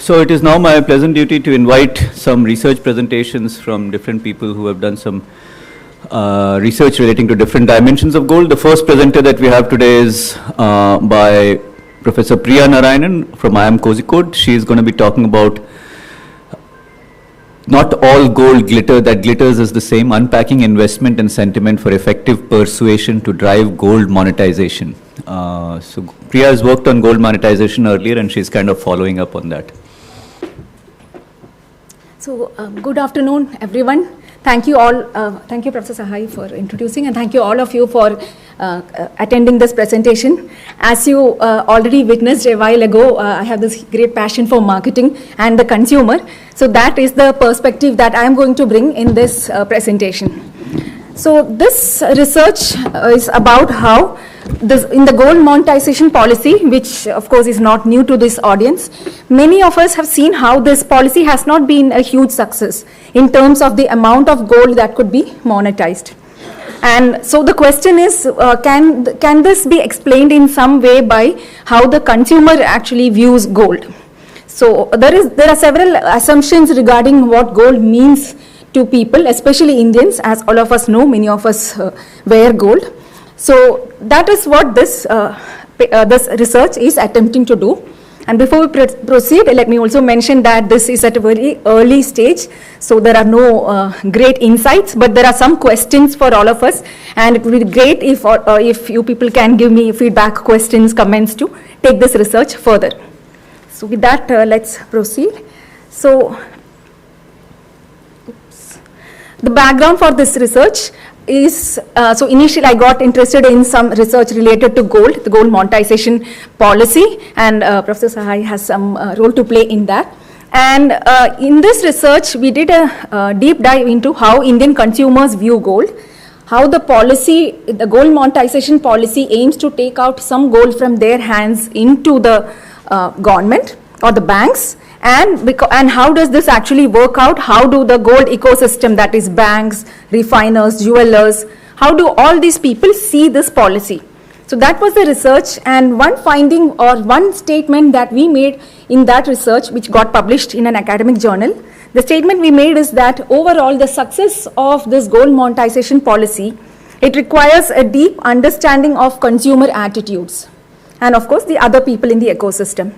So it is now my pleasant duty to invite some research presentations from different people who have done some research relating to different dimensions of gold. The first presenter that we have today is by Professor Priya Narayanan from IIM Kozhikode. She is going to be talking about not all gold that glitters is the same, unpacking investment and sentiment for effective persuasion to drive gold monetization. So Priya has worked on gold monetization earlier and she's kind of following up on that. So good afternoon, everyone. Thank you all, thank you Professor Sahai for introducing, and thank you all of you for attending this presentation. As you already witnessed a while ago, I have this great passion for marketing and the consumer. So that is the perspective that I am going to bring in this presentation. So this research is about how in the gold monetization policy, which of course is not new to this audience, many of us have seen how this policy has not been a huge success in terms of the amount of gold that could be monetized. And so the question is, can this be explained in some way by how the consumer actually views gold? So there are several assumptions regarding what gold means to people, especially Indians. As all of us know, many of us wear gold. So that is what this research is attempting to do. And before we proceed, let me also mention that this is at a very early stage, so there are no great insights, but there are some questions for all of us, and it would be great if you people can give me feedback, questions, comments to take this research further. So with that, let's proceed. So the background for this research is, so initially I got interested in some research related to gold, the gold monetization policy, and Professor Sahai has some role to play in that. And in this research, we did a deep dive into how Indian consumers view gold, how the policy, the gold monetization policy aims to take out some gold from their hands into the government or the banks, and how does this actually work out? How do the gold ecosystem, that is banks, refiners, jewelers, how do all these people see this policy? So that was the research, and one finding or one statement that we made in that research, which got published in an academic journal, the statement we made is that overall the success of this gold monetization policy, it requires a deep understanding of consumer attitudes and of course the other people in the ecosystem.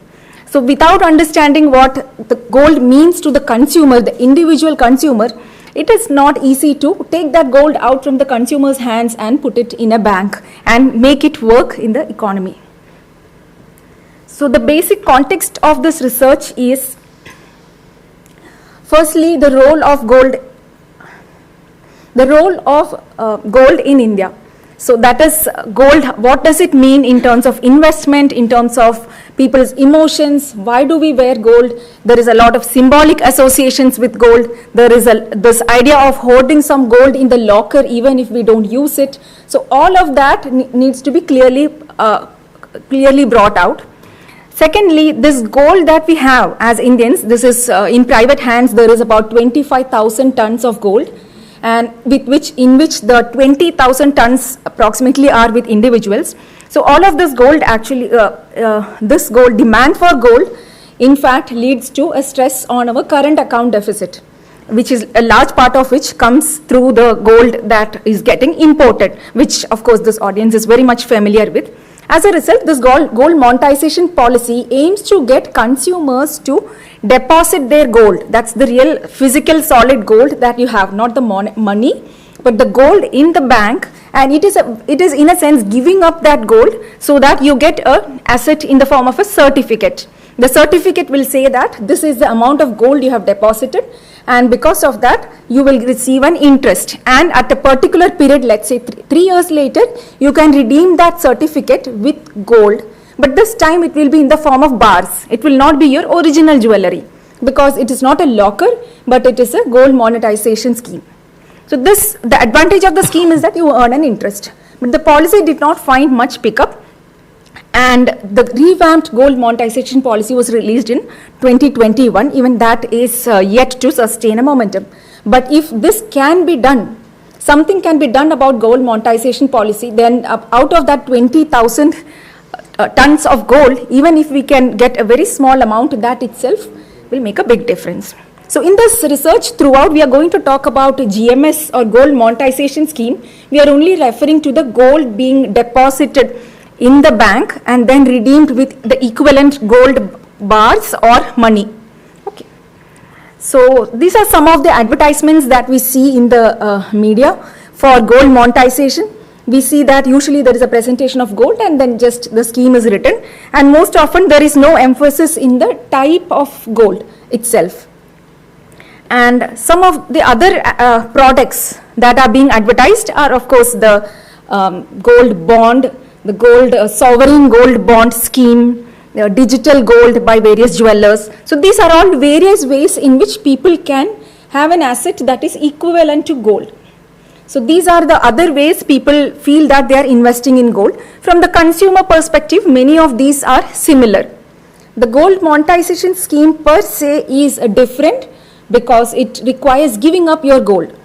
So without understanding what the gold means to the consumer, the individual consumer, it is not easy to take that gold out from the consumer's hands and put it in a bank and make it work in the economy. So the basic context of this research is, firstly, the role of gold in India. So that is gold, what does it mean in terms of investment, in terms of people's emotions, why do we wear gold? There is a lot of symbolic associations with gold. There is this idea of hoarding some gold in the locker even if we don't use it. So all of that needs to be clearly brought out. Secondly, this gold that we have as Indians, this is in private hands, there is about 25,000 tons of gold, and in which the 20,000 tons approximately are with individuals. So all of this gold actually, this gold demand for gold, in fact, leads to a stress on our current account deficit, which is a large part of which comes through the gold that is getting imported, which of course this audience is very much familiar with. As a result, this gold monetization policy aims to get consumers to deposit their gold. That's the real physical solid gold that you have, not the money, but the gold in the bank, and it is in a sense giving up that gold so that you get an asset in the form of a certificate. The certificate will say that this is the amount of gold you have deposited, and because of that you will receive an interest, and at a particular period, let's say 3 years later, you can redeem that certificate with gold, but this time it will be in the form of bars. It will not be your original jewelry because it is not a locker, but it is a gold monetization scheme. So the advantage of the scheme is that you earn an interest, but the policy did not find much pickup, and the revamped gold monetization policy was released in 2021. Even that is yet to sustain a momentum. But if this can be done, something can be done about gold monetization policy, then out of that 20,000 tons of gold, even if we can get a very small amount, that itself will make a big difference. So in this research throughout, we are going to talk about GMS or gold monetization scheme. We are only referring to the gold being deposited in the bank and then redeemed with the equivalent gold bars or money. Okay. So these are some of the advertisements that we see in the media for gold monetization. We see that usually there is a presentation of gold and then just the scheme is written, and most often there is no emphasis in the type of gold itself. And some of the other products that are being advertised are, of course, the gold bond, the gold sovereign gold bond scheme, digital gold by various jewelers. So these are all various ways in which people can have an asset that is equivalent to gold. So these are the other ways people feel that they are investing in gold. From the consumer perspective, many of these are similar. The gold monetization scheme per se is different because it requires giving up your gold.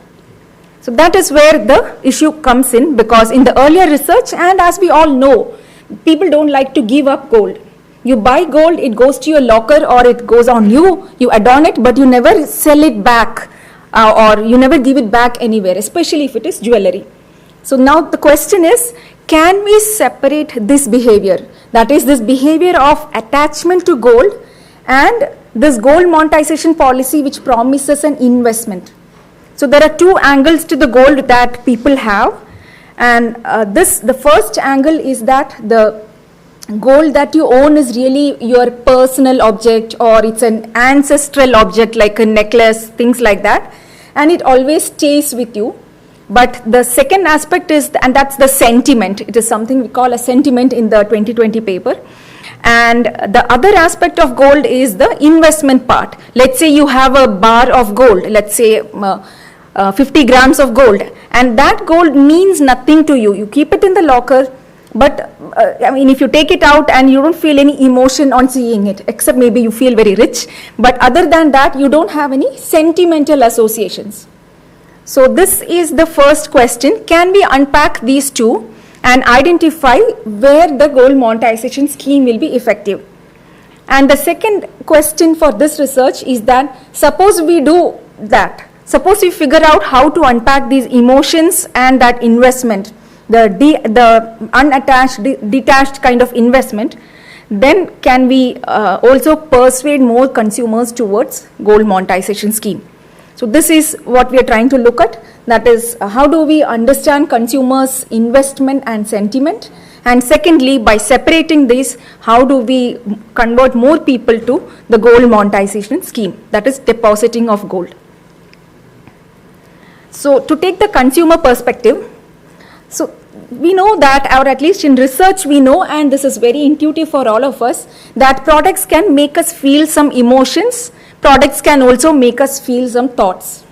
So that is where the issue comes in, because in the earlier research, and as we all know, people don't like to give up gold. You buy gold, it goes to your locker or it goes on you, you adorn it, but you never sell it back or you never give it back anywhere, especially if it is jewelry. So now the question is, can we separate this behavior, that is this behavior of attachment to gold and this gold monetization policy which promises an investment? So there are two angles to the gold that people have, and the first angle is that the gold that you own is really your personal object, or it's an ancestral object like a necklace, things like that, and it always stays with you. But the second aspect is, and that's the sentiment. It is something we call a sentiment in the 2020 paper. And the other aspect of gold is the investment part. Let's say you have a bar of gold, let's say 50 grams of gold, and that gold means nothing to you. You keep it in the locker, but I mean, if you take it out and you don't feel any emotion on seeing it, except maybe you feel very rich, but other than that, you don't have any sentimental associations. So this is the first question. Can we unpack these two and identify where the gold monetization scheme will be effective? And the second question for this research is that, suppose we do that. Suppose we figure out how to unpack these emotions and that investment, the unattached, detached kind of investment, then can we also persuade more consumers towards gold monetization scheme? So this is what we are trying to look at. That is, how do we understand consumers' investment and sentiment? And secondly, by separating these, how do we convert more people to the gold monetization scheme, that is depositing of gold? So to take the consumer perspective, so we know that, or at least in research we know, and this is very intuitive for all of us, that products can make us feel some emotions. Products can also make us feel some thoughts.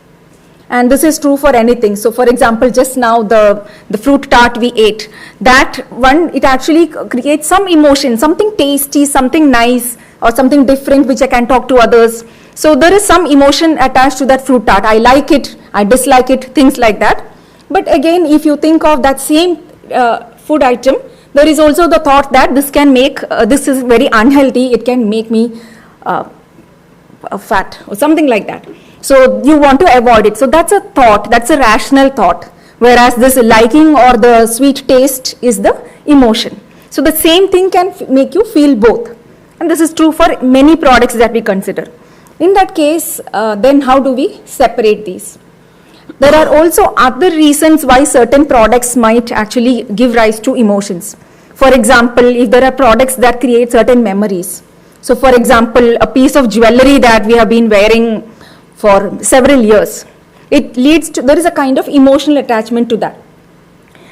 And this is true for anything. So for example, just now the fruit tart we ate, that one, it actually creates some emotion, something tasty, something nice, or something different which I can talk to others. So there is some emotion attached to that fruit tart. I like it, I dislike it, things like that. But again, if you think of that same food item, there is also the thought that this can make, this is very unhealthy, it can make me fat or something like that. So you want to avoid it. So that's a thought, that's a rational thought. Whereas this liking or the sweet taste is the emotion. So the same thing can make you feel both. And this is true for many products that we consider. In that case, then how do we separate these? There are also other reasons why certain products might actually give rise to emotions. For example, if there are products that create certain memories. So for example, a piece of jewelry that we have been wearing for several years, it leads to, there is a kind of emotional attachment to that.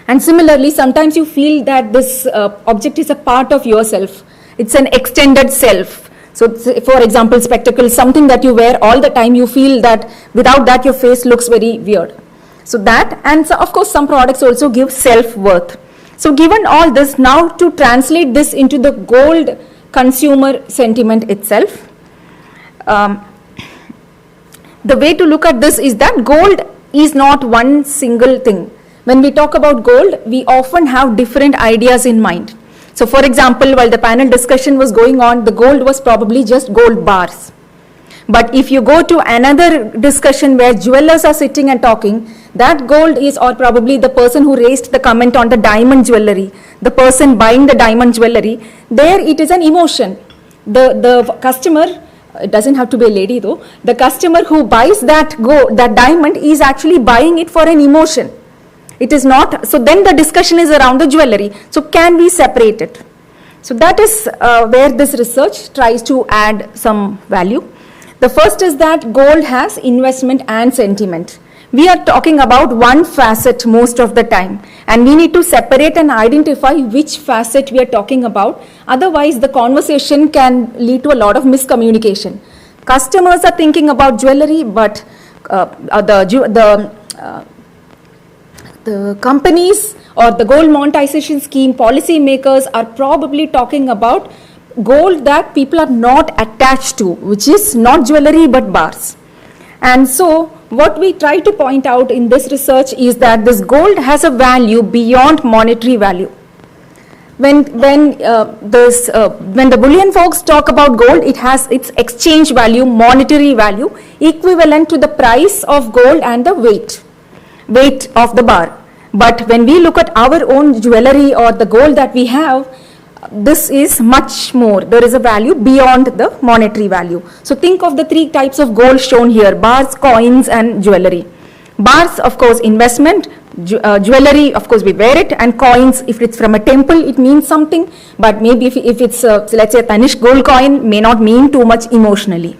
And similarly, sometimes you feel that this object is a part of yourself. It's an extended self. So for example, spectacles, something that you wear all the time, you feel that without that your face looks very weird. So that, and so of course some products also give self-worth. So given all this, now to translate this into the gold consumer sentiment itself, the way to look at this is that gold is not one single thing. When we talk about gold, we often have different ideas in mind. So for example, while the panel discussion was going on, the gold was probably just gold bars. But if you go to another discussion where jewelers are sitting and talking, that gold is, or probably the person who raised the comment on the diamond jewelry, the person buying the diamond jewelry, there it is an emotion. The customer, it doesn't have to be a lady though, the customer who buys that diamond is actually buying it for an emotion. It is not, so then the discussion is around the jewelry. So can we separate it? So that is where this research tries to add some value. The first is that gold has investment and sentiment. We are talking about one facet most of the time, and we need to separate and identify which facet we are talking about. Otherwise, the conversation can lead to a lot of miscommunication. Customers are thinking about jewelry, but the companies or the gold monetization scheme policy makers are probably talking about gold that people are not attached to, which is not jewelry but bars. And so what we try to point out in this research is that this gold has a value beyond monetary value. When the bullion folks talk about gold, it has its exchange value, monetary value, equivalent to the price of gold and the weight of the bar. But when we look at our own jewelry or the gold that we have, this is much more. There is a value beyond the monetary value. So think of the three types of gold shown here: bars, coins, and jewelry. Bars, of course, investment. Jewelry, of course, we wear it, and coins, if it's from a temple, it means something. But maybe if it's, let's say, a Anish gold coin, may not mean too much emotionally.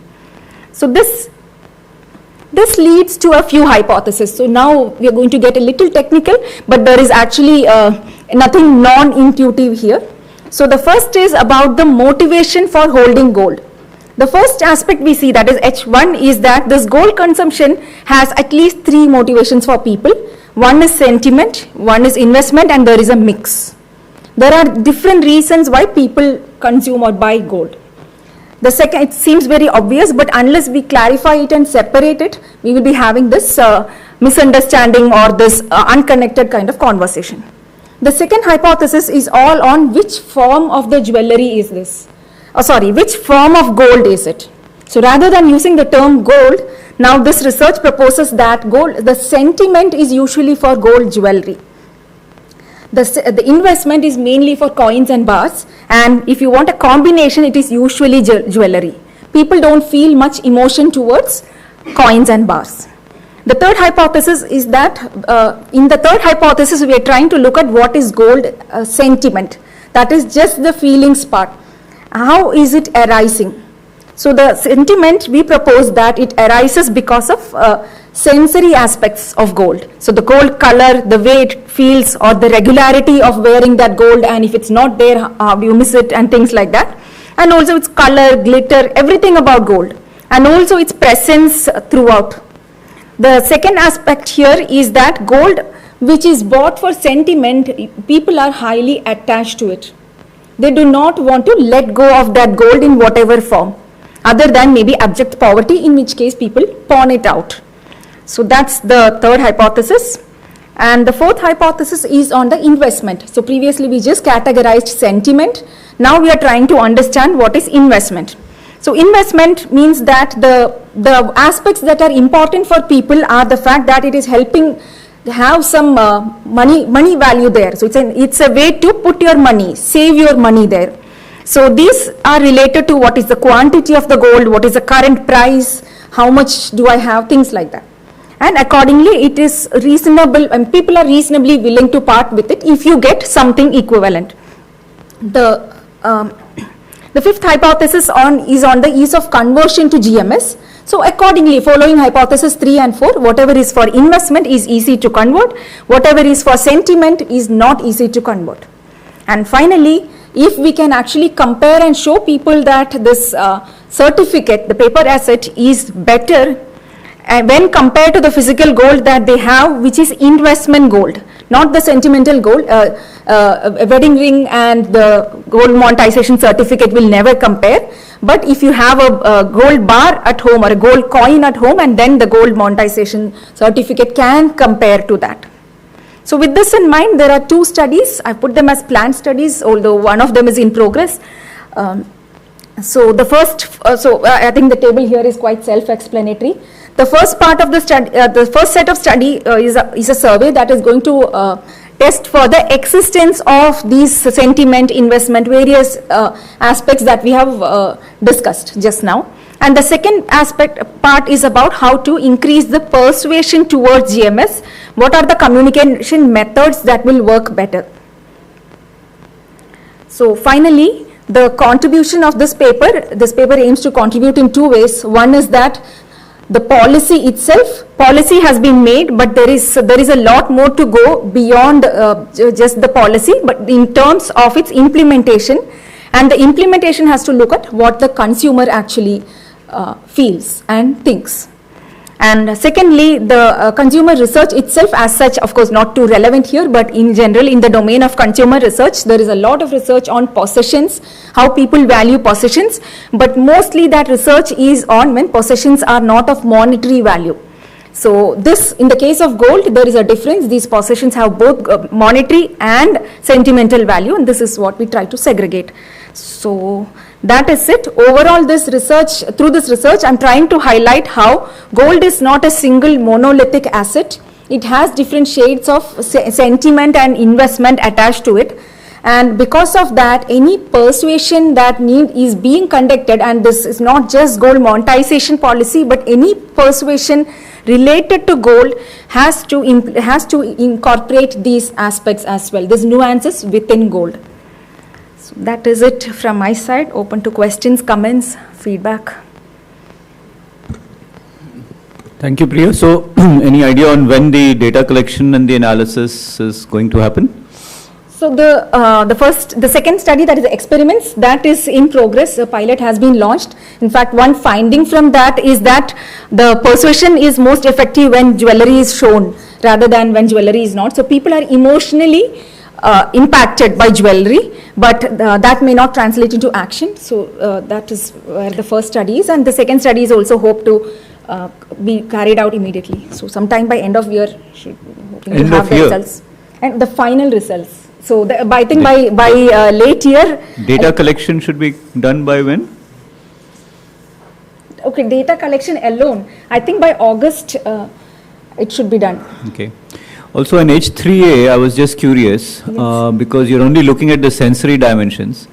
So this leads to a few hypotheses. So now we are going to get a little technical, but there is actually nothing non-intuitive here. So the first is about the motivation for holding gold. The first aspect we see, that is H1, is that this gold consumption has at least three motivations for people. One is sentiment, one is investment, and there is a mix. There are different reasons why people consume or buy gold. The second, it seems very obvious, but unless we clarify it and separate it, we will be having this misunderstanding or this unconnected kind of conversation. The second hypothesis is all on which form of the jewelry is this. Which form of gold is it? So rather than using the term gold, now this research proposes that the sentiment is usually for gold jewelry. The investment is mainly for coins and bars, and if you want a combination, it is usually jewelry. People don't feel much emotion towards coins and bars. The third hypothesis is that, in the third hypothesis, we are trying to look at what is gold sentiment. That is just the feelings part. How is it arising? So the sentiment, we propose that it arises because of sensory aspects of gold. So the gold color, the way it feels, or the regularity of wearing that gold, and if it's not there, how do you miss it, and things like that. And also its color, glitter, everything about gold, and also its presence throughout. The second aspect here is that gold, which is bought for sentiment, people are highly attached to it. They do not want to let go of that gold in whatever form, other than maybe abject poverty, in which case people pawn it out. So that's the third hypothesis. And the fourth hypothesis is on the investment. So previously we just categorized sentiment. Now we are trying to understand what is investment. So investment means that the aspects that are important for people are the fact that it is helping have some money value there. So it's a way to put your money, save your money there. So these are related to what is the quantity of the gold, what is the current price, how much do I have, things like that. And accordingly, it is reasonable, and people are reasonably willing to part with it if you get something equivalent. The fifth hypothesis is on the ease of conversion to GMS. So accordingly, following hypothesis 3 and 4, whatever is for investment is easy to convert, whatever is for sentiment is not easy to convert. And finally, if we can actually compare and show people that this certificate, the paper asset, is better when compared to the physical gold that they have, which is investment gold, not the sentimental gold. A wedding ring and the gold monetization certificate will never compare. But if you have a gold bar at home or a gold coin at home, and then the gold monetization certificate can compare to that. So with this in mind, there are 2 studies. I put them as planned studies, although one of them is in progress. So the first, I think the table here is quite self-explanatory. The first part of the study, the first set of study is a survey that is going to test for the existence of these sentiment, investment, various aspects that we have discussed just now. And the second part is about how to increase the persuasion towards GMS. What are the communication methods that will work better? So finally, the contribution of this paper aims to contribute in two ways. One is that the policy itself, policy has been made, but there is a lot more to go beyond just the policy, but in terms of its implementation, and the implementation has to look at what the consumer actually feels and thinks. And secondly, the consumer research itself as such, of course not too relevant here, but in general in the domain of consumer research, there is a lot of research on possessions, how people value possessions, but mostly that research is on when possessions are not of monetary value. So this, in the case of gold, there is a difference. These possessions have both monetary and sentimental value, and this is what we try to segregate. So that is it. Overall, through this research, I'm trying to highlight how gold is not a single monolithic asset. It has different shades of sentiment and investment attached to it. And because of that, any persuasion that is being conducted, and this is not just gold monetization policy, but any persuasion related to gold has to incorporate these aspects as well, these nuances within gold. So that is it from my side. Open to questions, comments, feedback. Thank you, Priya. So any idea on when the data collection and the analysis is going to happen? So the second study, that is the experiments, that is in progress. The pilot has been launched. In fact, one finding from that is that the persuasion is most effective when jewelry is shown rather than when jewelry is not. So people are emotionally impacted by jewelry, but that may not translate into action. So that is where the first study is, and the second study is also hoped to be carried out immediately. So sometime by end of year, hoping to have the results and the final results. So I think by late year. Data collection should be done by when? Okay, data collection alone, I think by August it should be done. Okay. Also in H3A, I was just curious, yes. Because you're only looking at the sensory dimensions.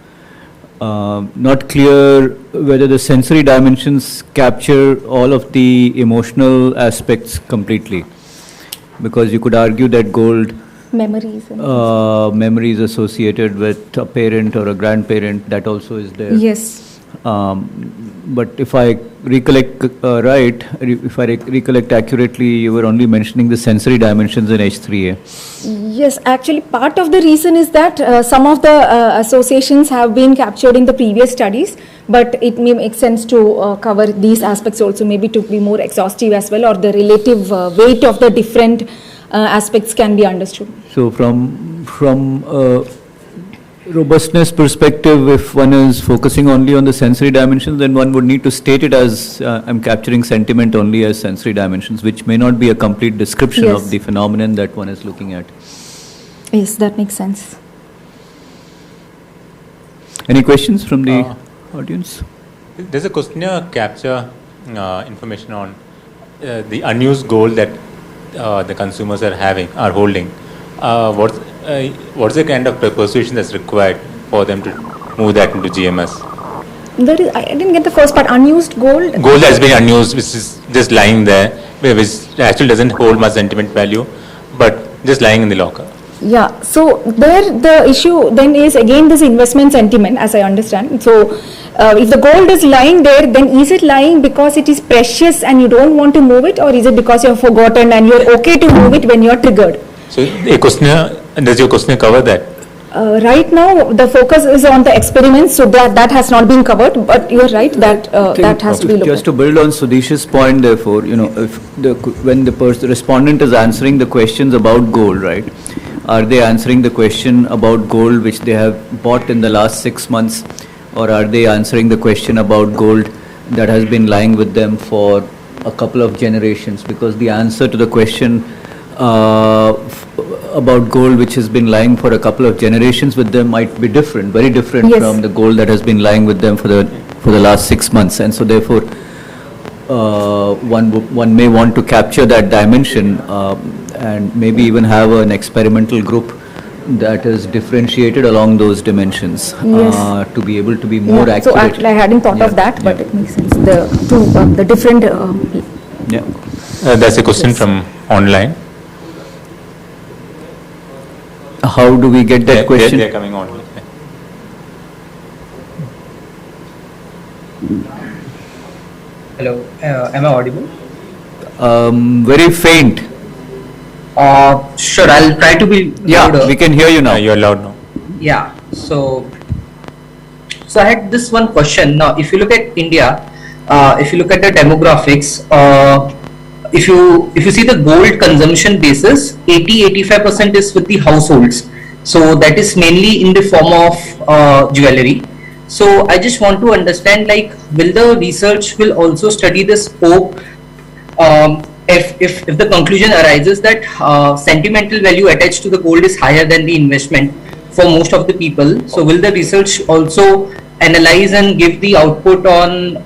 Not clear whether the sensory dimensions capture all of the emotional aspects completely. Because you could argue that gold memories associated with a parent or a grandparent, that also is there. Yes. But if I recollect recollect accurately, you were only mentioning the sensory dimensions in H3A. Yes, actually part of the reason is that some of the associations have been captured in the previous studies, but it may make sense to cover these aspects also, maybe to be more exhaustive as well, or the relative weight of the different aspects can be understood. So from robustness perspective, if one is focusing only on the sensory dimensions, then one would need to state it as I'm capturing sentiment only as sensory dimensions, which may not be a complete description yes. of the phenomenon that one is looking at. Yes, that makes sense. Any questions from the audience? Does the questionnaire capture information on the unused gold that the consumers are holding? What's the kind of persuasion that's required for them to move that into GMS? I didn't get the first part. Unused gold? Gold has been unused, which is just lying there, which actually doesn't hold much sentiment value, but just lying in the locker. Yeah, so there the issue then is again this investment sentiment, as I understand. So if the gold is lying there, then is it lying because it is precious and you don't want to move it, or is it because you have forgotten and you're okay to move it when you're triggered? So does your questionnaire cover that? Right now the focus is on the experiments, so that has not been covered, but you're right that that has to be looked at. Just to build on Sudhish's point, therefore, if when the respondent is answering the questions about gold, right, are they answering the question about gold which they have bought in the last 6 months, or are they answering the question about gold that has been lying with them for a couple of generations? Because the answer to the question about gold which has been lying for a couple of generations with them might be different, very different yes. from the gold that has been lying with them for the for the last 6 months, and so therefore one may want to capture that dimension and maybe even have an experimental group that is differentiated along those dimensions to be able to be more accurate. So actually I hadn't thought of that, but it makes sense. The different. That's a question from online. How do we get that question? They're coming on. Hello, am I audible? Very faint. Sure, I'll try to be louder. We can hear you now. You're loud now. Yeah, so I had this one question. Now, if you look at India, if you look at the demographics, if you see the gold consumption basis, 80-85% is with the households. So that is mainly in the form of jewelry. So I just want to understand, like, will the research will also study the scope if the conclusion arises that sentimental value attached to the gold is higher than the investment for most of the people. So will the research also analyze and give the output on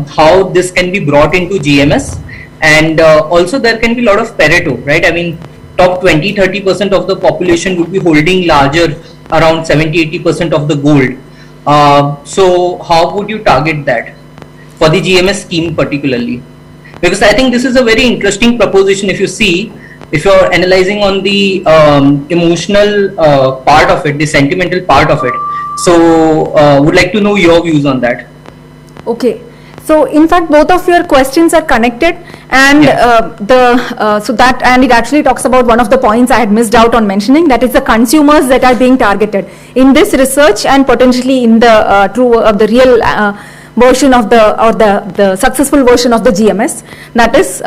how this can be brought into GMS? And also there can be a lot of Pareto, right? I mean, top 20-30% of the population would be holding larger, around 70-80% of the gold. So how would you target that for the GMS scheme particularly? Because I think this is a very interesting proposition. If you see, if you're analyzing on the emotional part of it, the sentimental part of it. So would like to know your views on that. Okay. So in fact, both of your questions are connected, and and it actually talks about one of the points I had missed out on mentioning, that is the consumers that are being targeted in this research and potentially in the the real version of the successful version of the GMS. That is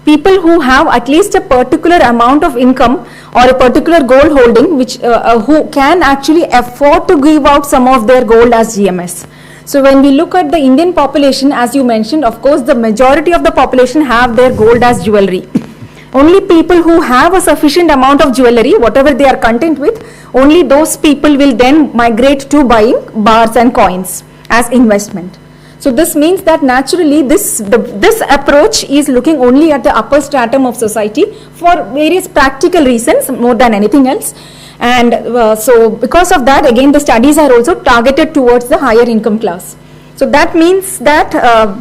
people who have at least a particular amount of income or a particular gold holding, which who can actually afford to give out some of their gold as GMS. So when we look at the Indian population, as you mentioned, of course, the majority of the population have their gold as jewelry. Only people who have a sufficient amount of jewelry, whatever they are content with, only those people will then migrate to buying bars and coins as investment. So this means that naturally this approach is looking only at the upper stratum of society for various practical reasons more than anything else. And so because of that, again, the studies are also targeted towards the higher income class. So that means that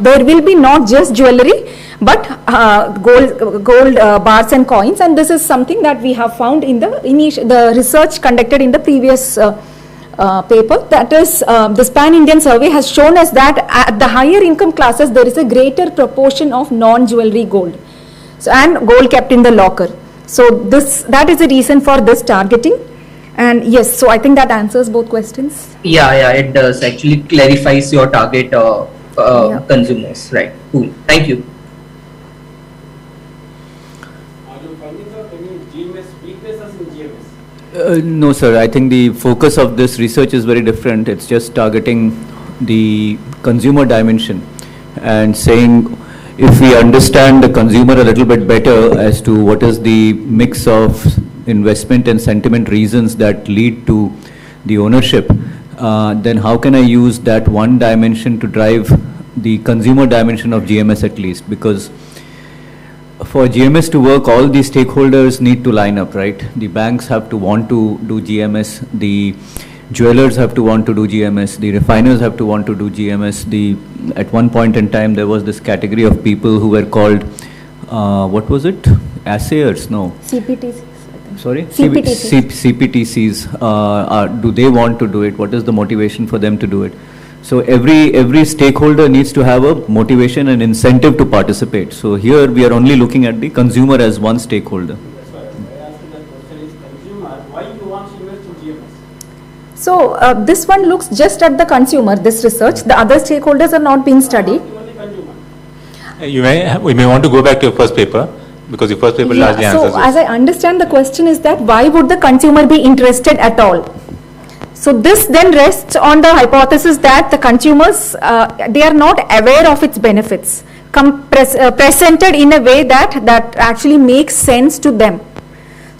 there will be not just jewelry, but gold bars and coins. And this is something that we have found in the research conducted in the previous paper. That is, this pan-Indian survey has shown us that at the higher income classes, there is a greater proportion of non-jewelry gold. So, and gold kept in the locker. So that is the reason for this targeting. And yes, so I think that answers both questions. Yeah, it does. Actually clarifies your target consumers. Right. Cool. Thank you. Are you finding out any GMS weaknesses in GMS? No, sir. I think the focus of this research is very different. It's just targeting the consumer dimension and saying, if we understand the consumer a little bit better as to what is the mix of investment and sentiment reasons that lead to the ownership, then how can I use that one dimension to drive the consumer dimension of GMS at least? Because for GMS to work, all the stakeholders need to line up, right? The banks have to want to do GMS, the jewelers have to want to do GMS, the refiners have to want to do GMS. At one point in time, there was this category of people who were called, what was it? Assayers? No. CPTCs. Sorry? CPTCs. CPTCs. Do they want to do it? What is the motivation for them to do it? So every stakeholder needs to have a motivation and incentive to participate. So here we are only looking at the consumer as one stakeholder. That's why I asked that question is consumer, why you want to invest in GMS? So this one looks just at the consumer, this research. The other stakeholders are not being studied. Only consumer. We may want to go back to your first paper, because your first paper largely answers so as I understand, the question is that why would the consumer be interested at all? So this then rests on the hypothesis that the consumers, they are not aware of its benefits, presented in a way that actually makes sense to them.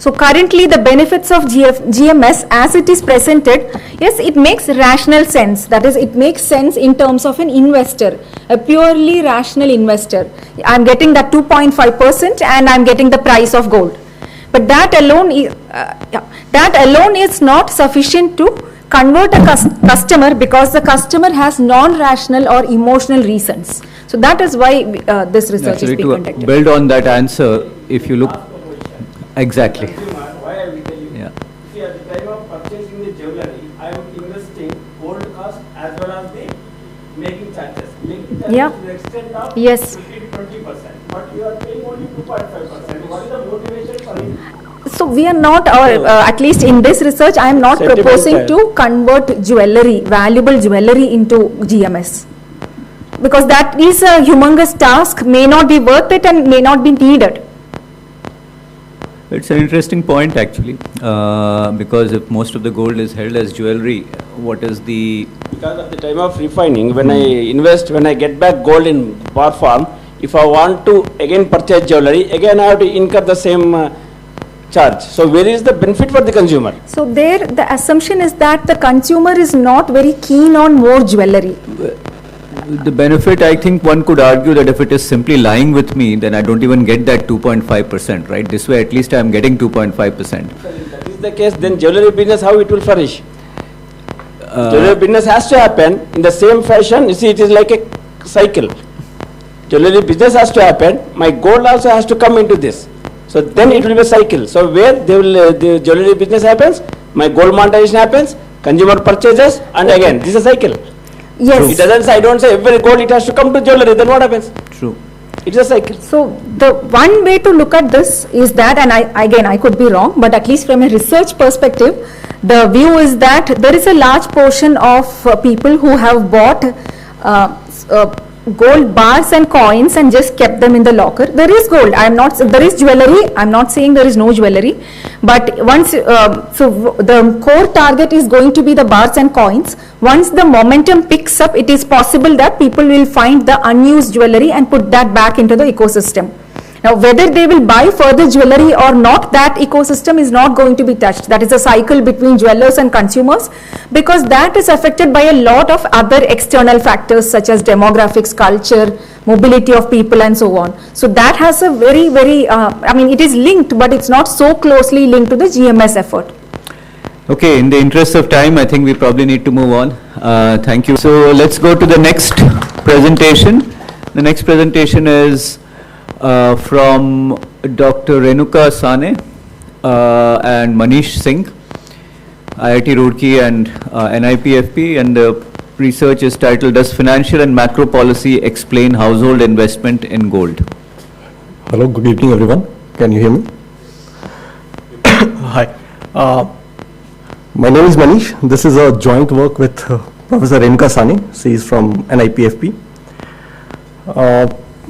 So currently the benefits of GMS as it is presented, yes, it makes rational sense. That is, it makes sense in terms of an investor, a purely rational investor. I'm getting that 2.5% and I'm getting the price of gold. But that alone is not sufficient to convert a customer, because the customer has non-rational or emotional reasons. So that is why this research is being conducted. To build on that answer, if you look, exactly. Why I will tell you. Yeah. See, at the time of purchasing the jewelry, I am investing gold cost as well as the making charges. Making charges Yeah. to the extent of Yes. 50 to 20%. But you are paying only 2.5%. What is the motivation for it? So we are not, or at least in this research, I am not proposing to convert jewelry, valuable jewelry into GMS. Because that is a humongous task, may not be worth it and may not be needed. It's an interesting point actually, because if most of the gold is held as jewelry, what is the... Because at the time of refining, when I invest, when I get back gold in bar form, if I want to again purchase jewelry, again I have to incur the same charge. So where is the benefit for the consumer? So there the assumption is that the consumer is not very keen on more jewelry. The benefit, I think one could argue that if it is simply lying with me, then I don't even get that 2.5%, right? This way at least I am getting 2.5%. If that is the case, then jewelry business, how it will flourish? Jewelry business has to happen in the same fashion. You see, it is like a cycle. Jewelry business has to happen. My gold also has to come into this. So then it will be a cycle. So where the jewelry business happens, my gold monetization happens, consumer purchases, and again, this is a cycle. Yes. It doesn't say, I don't say every gold it has to come to jewelry, then what happens? True. It's a cycle. So the one way to look at this is that, and I could be wrong, but at least from a research perspective, the view is that there is a large portion of people who have bought gold bars and coins and just kept them in the locker. There is gold. There is jewelry. I'm not saying there is no jewelry, but once, so the core target is going to be the bars and coins. Once the momentum picks up, it is possible that people will find the unused jewelry and put that back into the ecosystem. Now, whether they will buy further jewelry or not, that ecosystem is not going to be touched. That is a cycle between jewelers and consumers, because that is affected by a lot of other external factors such as demographics, culture, mobility of people and so on. So that has a very, very, it is linked, but it's not so closely linked to the GMS effort. Okay, in the interest of time, I think we probably need to move on. Thank you. So let's go to the next presentation. The next presentation is from Dr. Renuka Sane and Manish Singh, IIT Roorkee and NIPFP, and the research is titled, Does Financial and Macro Policy Explain Household Investment in Gold? Hello, good evening everyone. Can you hear me? Hi. My name is Manish. This is a joint work with Professor Renuka Sane. She is from NIPFP.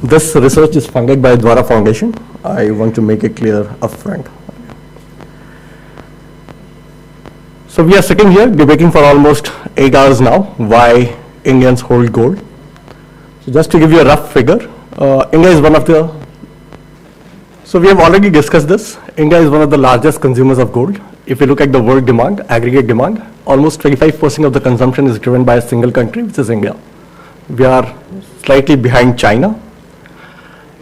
This research is funded by Dwara Foundation. I want to make it clear upfront. So we are sitting here debating for almost 8 hours now why Indians hold gold. So just to give you a rough figure, India is one of the, so we have already discussed this, India is one of the largest consumers of gold. If you look at the world demand, aggregate demand, almost 25% of the consumption is driven by a single country, which is India. We are slightly behind China.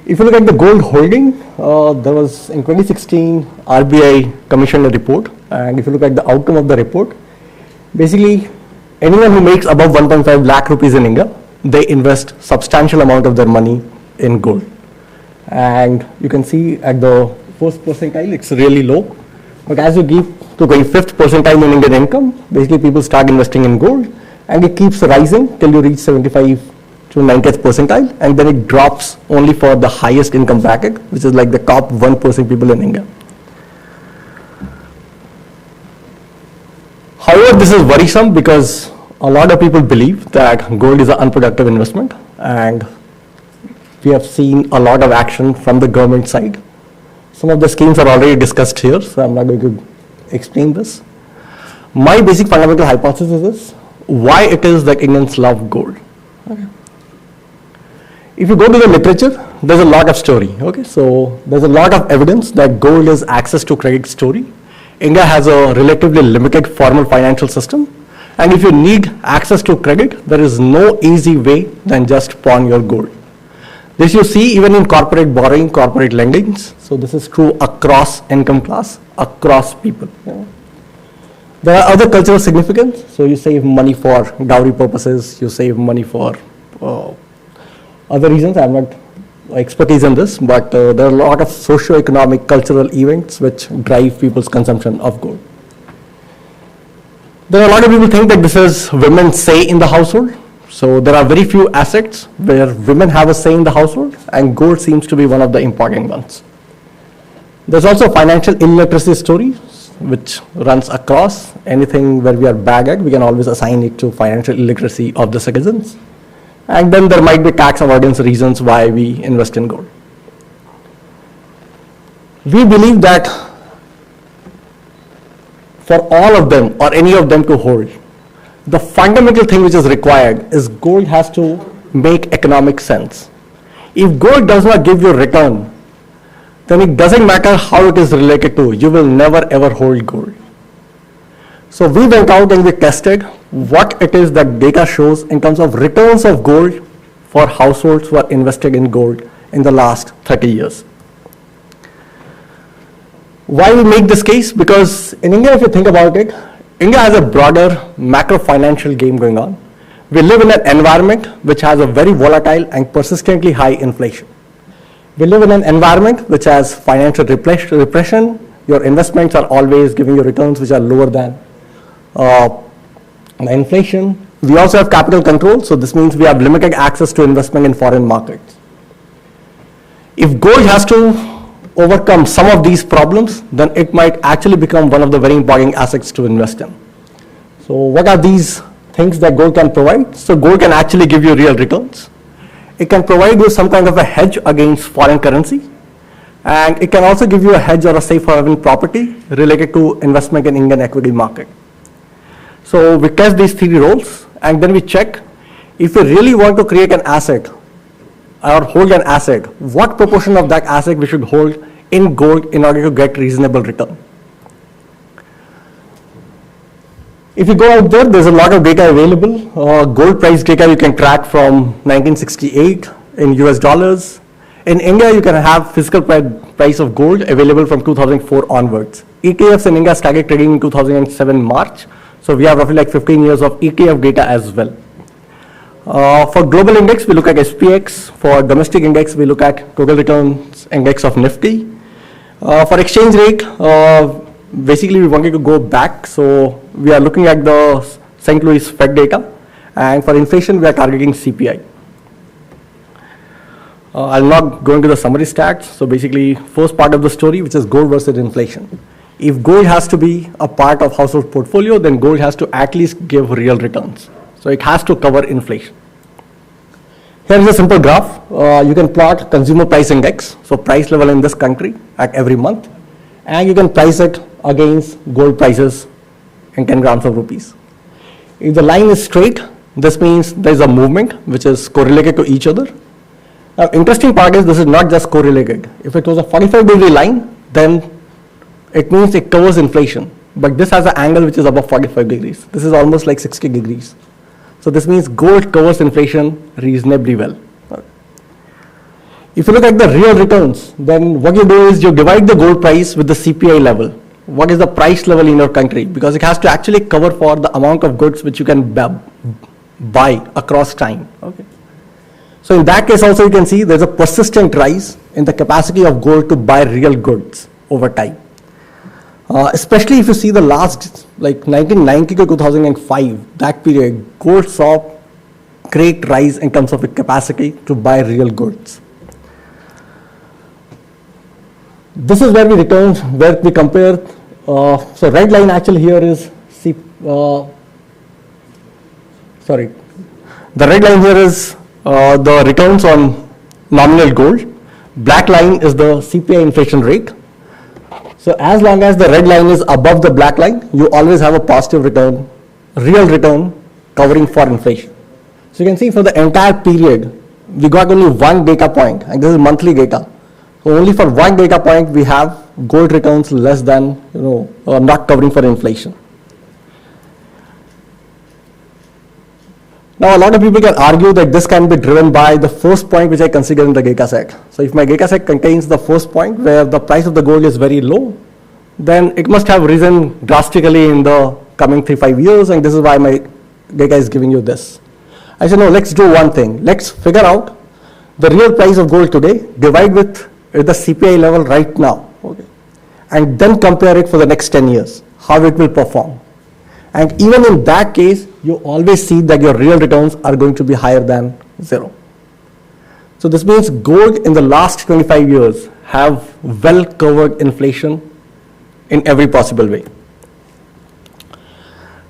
If you look at the gold holding, there was in 2016 RBI commissioned a report, and if you look at the outcome of the report, basically anyone who makes above 1.5 lakh rupees in India, they invest substantial amount of their money in gold. And you can see at the first percentile, it's really low. But as you keep to going fifth percentile in Indian income, basically people start investing in gold, and it keeps rising till you reach 75 to 90th percentile, and then it drops only for the highest income bracket, which is like the top 1% people in India. However, this is worrisome because a lot of people believe that gold is an unproductive investment, and we have seen a lot of action from the government side. Some of the schemes are already discussed here, so I'm not going to explain this. My basic fundamental hypothesis is why it is that Indians love gold. Okay. If you go to the literature, there's a lot of story, okay? So there's a lot of evidence that gold is access to credit story. India has a relatively limited formal financial system. And if you need access to credit, there is no easy way than just pawn your gold. This you see even in corporate borrowing, corporate lendings. So this is true across income class, across people. There are other cultural significance. So you save money for dowry purposes, you save money for other reasons. I'm not expertise in this, but there are a lot of socio-economic cultural events which drive people's consumption of gold. There are a lot of people think that this is women's say in the household. So there are very few assets where women have a say in the household, and gold seems to be one of the important ones. There's also financial illiteracy story, which runs across anything where we are bad at. We can always assign it to financial illiteracy of the citizens. And then there might be tax avoidance reasons why we invest in gold. We believe that for all of them or any of them to hold, the fundamental thing which is required is gold has to make economic sense. If gold does not give you return, then it doesn't matter how it is related to, you will never ever hold gold. So we went out and we tested what it is that data shows in terms of returns of gold for households who are invested in gold in the last 30 years. Why we make this case? Because in India, if you think about it, India has a broader macro financial game going on. We live in an environment which has a very volatile and persistently high inflation. We live in an environment which has financial repression. Your investments are always giving you returns which are lower than the inflation. We also have capital control, so this means we have limited access to investment in foreign markets. If gold has to overcome some of these problems, then it might actually become one of the very important assets to invest in. So what are these things that gold can provide? So gold can actually give you real returns. It can provide you some kind of a hedge against foreign currency. And it can also give you a hedge or a safe haven property related to investment in Indian equity market. So we test these three roles, and then we check if we really want to create an asset or hold an asset, what proportion of that asset we should hold in gold in order to get reasonable return. If you go out there, there's a lot of data available. Gold price data you can track from 1968 in US dollars. In India, you can have physical price of gold available from 2004 onwards. ETFs in India started trading in 2007 March. So we have roughly like 15 years of ETF data as well. For global index, we look at SPX. For domestic index, we look at total returns index of Nifty. For exchange rate, basically we wanted to go back. So we are looking at the St. Louis Fed data. And for inflation, we are targeting CPI. I'll not go into the summary stats. So basically, first part of the story, which is gold versus inflation. If gold has to be a part of household portfolio, then gold has to at least give real returns. So it has to cover inflation. Here is a simple graph. You can plot consumer price index, so price level in this country at every month, and you can price it against gold prices in 10 grams of rupees. If the line is straight, this means there is a movement which is correlated to each other. Now, interesting part is this is not just correlated. If it was a 45-degree line, then it means it covers inflation. But this has an angle which is above 45 degrees. This is almost like 60 degrees. So this means gold covers inflation reasonably well. If you look at the real returns, then what you do is you divide the gold price with the CPI level. What is the price level in your country? Because it has to actually cover for the amount of goods which you can buy across time. Okay. So in that case also you can see there's a persistent rise in the capacity of gold to buy real goods over time. Especially if you see the last, like 1990 to 2005, that period, gold saw great rise in terms of its capacity to buy real goods. This is where we compare. So red line actually here is the red line here is the returns on nominal gold. Black line is the CPI inflation rate. So as long as the red line is above the black line, you always have a positive return, real return covering for inflation. So you can see for the entire period, we got only one data point, and this is monthly data. So only for one data point, we have gold returns less than, not covering for inflation. Now, a lot of people can argue that this can be driven by the first point which I consider in the data set. So if my data set contains the first point where the price of the gold is very low, then it must have risen drastically in the coming 3-5 years, and this is why my data is giving you this. I said, no, let's do one thing. Let's figure out the real price of gold today, divide with the CPI level right now, okay, and then compare it for the next 10 years, how it will perform. And even in that case, you always see that your real returns are going to be higher than 0. So this means gold in the last 25 years have well covered inflation in every possible way.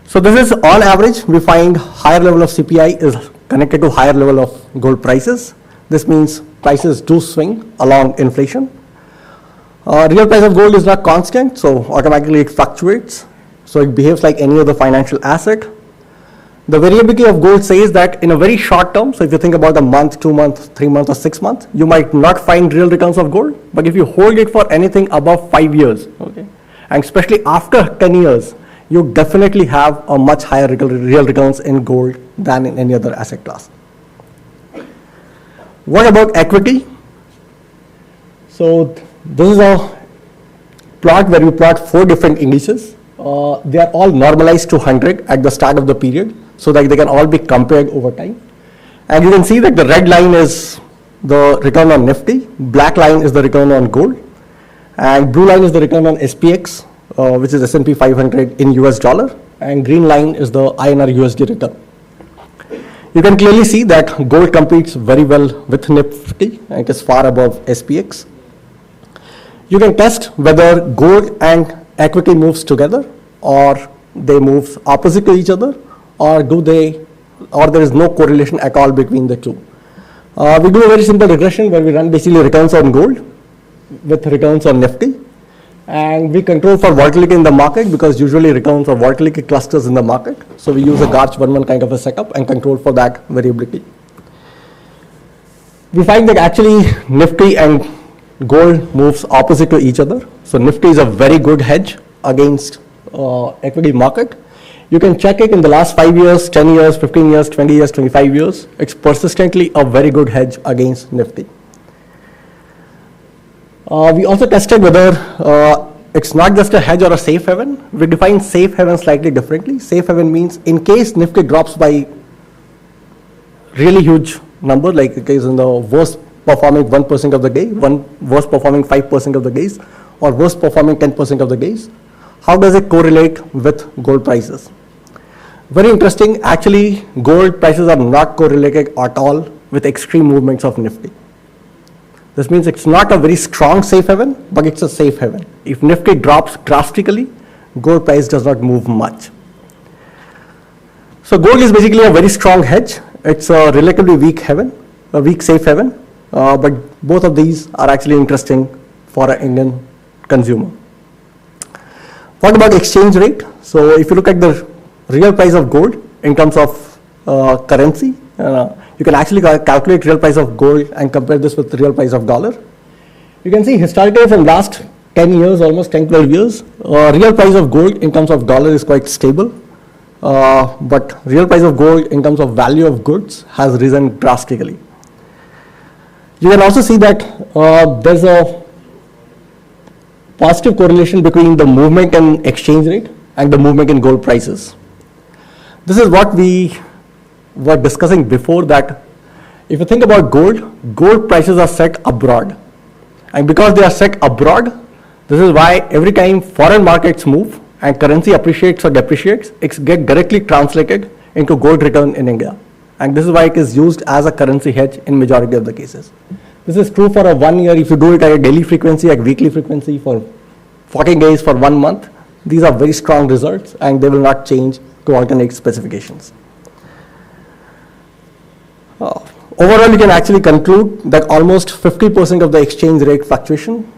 So this is on average, we find higher level of CPI is connected to higher level of gold prices. This means prices do swing along inflation. Real price of gold is not constant, so automatically it fluctuates. So it behaves like any other financial asset. The variability of gold says that in a very short term, so if you think about a month, 2 months, 3 months, or 6 months, you might not find real returns of gold. But if you hold it for anything above 5 years, okay, and especially after 10 years, you definitely have a much higher real returns in gold than in any other asset class. What about equity? So this is a plot where we plot 4 different indices. They are all normalized to 100 at the start of the period so that they can all be compared over time. And you can see that the red line is the return on Nifty, black line is the return on gold, and blue line is the return on SPX, which is S&P 500 in US dollar, and green line is the INR USD return. You can clearly see that gold competes very well with Nifty, and it is far above SPX. You can test whether gold and equity moves together, or they move opposite to each other, or there is no correlation at all between the two. We do a very simple regression where we run basically returns on gold with returns on Nifty, and we control for volatility in the market because usually returns or volatility clusters in the market. So we use a Garch 1-1 kind of a setup and control for that variability. We find that actually Nifty and gold moves opposite to each other. So Nifty is a very good hedge against equity market. You can check it in the last 5 years, 10 years, 15 years, 20 years, 25 years. It's persistently a very good hedge against Nifty. We also tested whether it's not just a hedge or a safe haven. We define safe haven slightly differently. Safe haven means in case Nifty drops by really huge number, like it is in the worst performing 1% of the day, worst performing 5% of the days, or worst performing 10% of the days, how does it correlate with gold prices? Very interesting, actually gold prices are not correlated at all with extreme movements of Nifty. This means it's not a very strong safe haven, but it's a safe haven. If Nifty drops drastically, gold price does not move much. So gold is basically a very strong hedge. It's a relatively weak haven, a weak safe haven, but both of these are actually interesting for an Indian consumer. What about exchange rate? So if you look at the real price of gold in terms of currency, you can actually calculate real price of gold and compare this with the real price of dollar. You can see historically from last 10 years, almost 10-12 years, real price of gold in terms of dollar is quite stable, but real price of gold in terms of value of goods has risen drastically. You can also see that there's a positive correlation between the movement in exchange rate and the movement in gold prices. This is what we were discussing before, that if you think about gold prices are set abroad. And because they are set abroad, this is why every time foreign markets move and currency appreciates or depreciates, it gets directly translated into gold return in India. And this is why it is used as a currency hedge in majority of the cases. This is true for a 1 year. If you do it at a daily frequency, at weekly frequency for 14 days, for 1 month, these are very strong results and they will not change to alternate specifications. Overall, you can actually conclude that almost 50% of the exchange rate fluctuation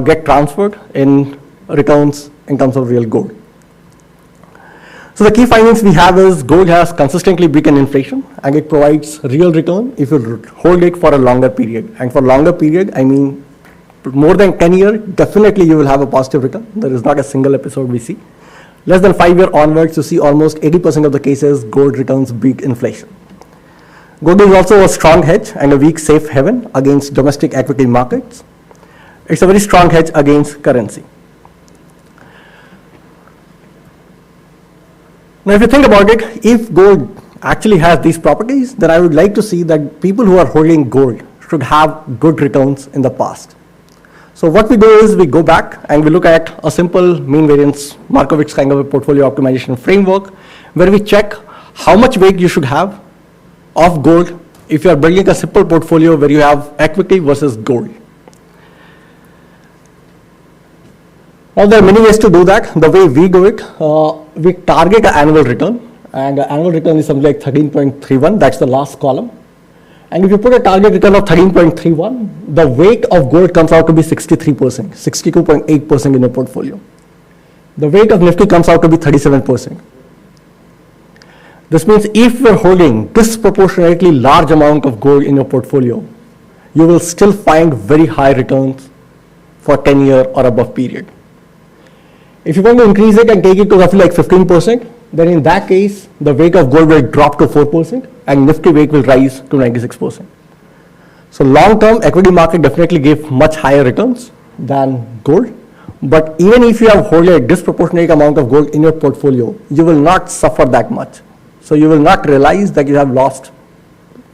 get transferred in returns in terms of real gold. So the key findings we have is gold has consistently beaten inflation and it provides real return if you hold it for a longer period. And for longer period, I mean more than 10 years, definitely you will have a positive return. There is not a single episode we see. Less than 5 years onwards, you see almost 80% of the cases gold returns beat inflation. Gold is also a strong hedge and a weak safe haven against domestic equity markets. It's a very strong hedge against currency. Now, if you think about it, if gold actually has these properties, then I would like to see that people who are holding gold should have good returns in the past. So what we do is we go back and we look at a simple mean variance Markowitz kind of a portfolio optimization framework where we check how much weight you should have of gold if you are building a simple portfolio where you have equity versus gold. Now there are many ways to do that. The way we do it, we target an annual return, and the annual return is something like 13.31, that's the last column. And if you put a target return of 13.31, the weight of gold comes out to be 63%, 62.8% in your portfolio. The weight of Nifty comes out to be 37%. This means if you're holding disproportionately large amount of gold in your portfolio, you will still find very high returns for 10-year or above period. If you want to increase it and take it to roughly like 15%, then in that case, the weight of gold will drop to 4% and Nifty weight will rise to 96%. So long-term equity market definitely give much higher returns than gold. But even if you have holding a disproportionate amount of gold in your portfolio, you will not suffer that much. So you will not realize that you have lost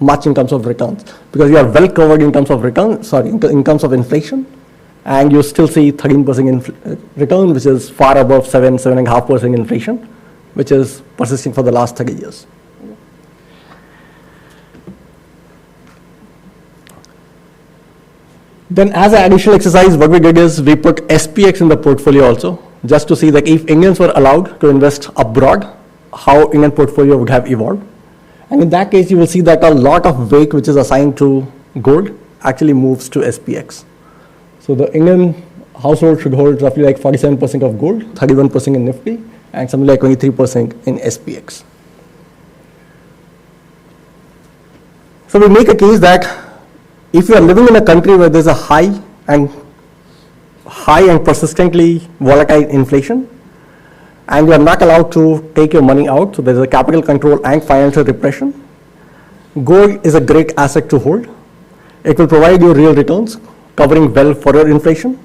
much in terms of returns because you are well covered in terms of in terms of inflation, and you still see 13% return, which is far above 7.5% inflation, which is persisting for the last 30 years. Then as an additional exercise, what we did is we put SPX in the portfolio also, just to see that if Indians were allowed to invest abroad, how Indian portfolio would have evolved. And in that case, you will see that a lot of weight which is assigned to gold actually moves to SPX. So the Indian household should hold roughly like 47% of gold, 31% in Nifty, and something like 23% in SPX. So we make a case that if you are living in a country where there's a high and persistently volatile inflation, and you are not allowed to take your money out, so there's a capital control and financial repression, gold is a great asset to hold. It will provide you real returns, covering well for your inflation.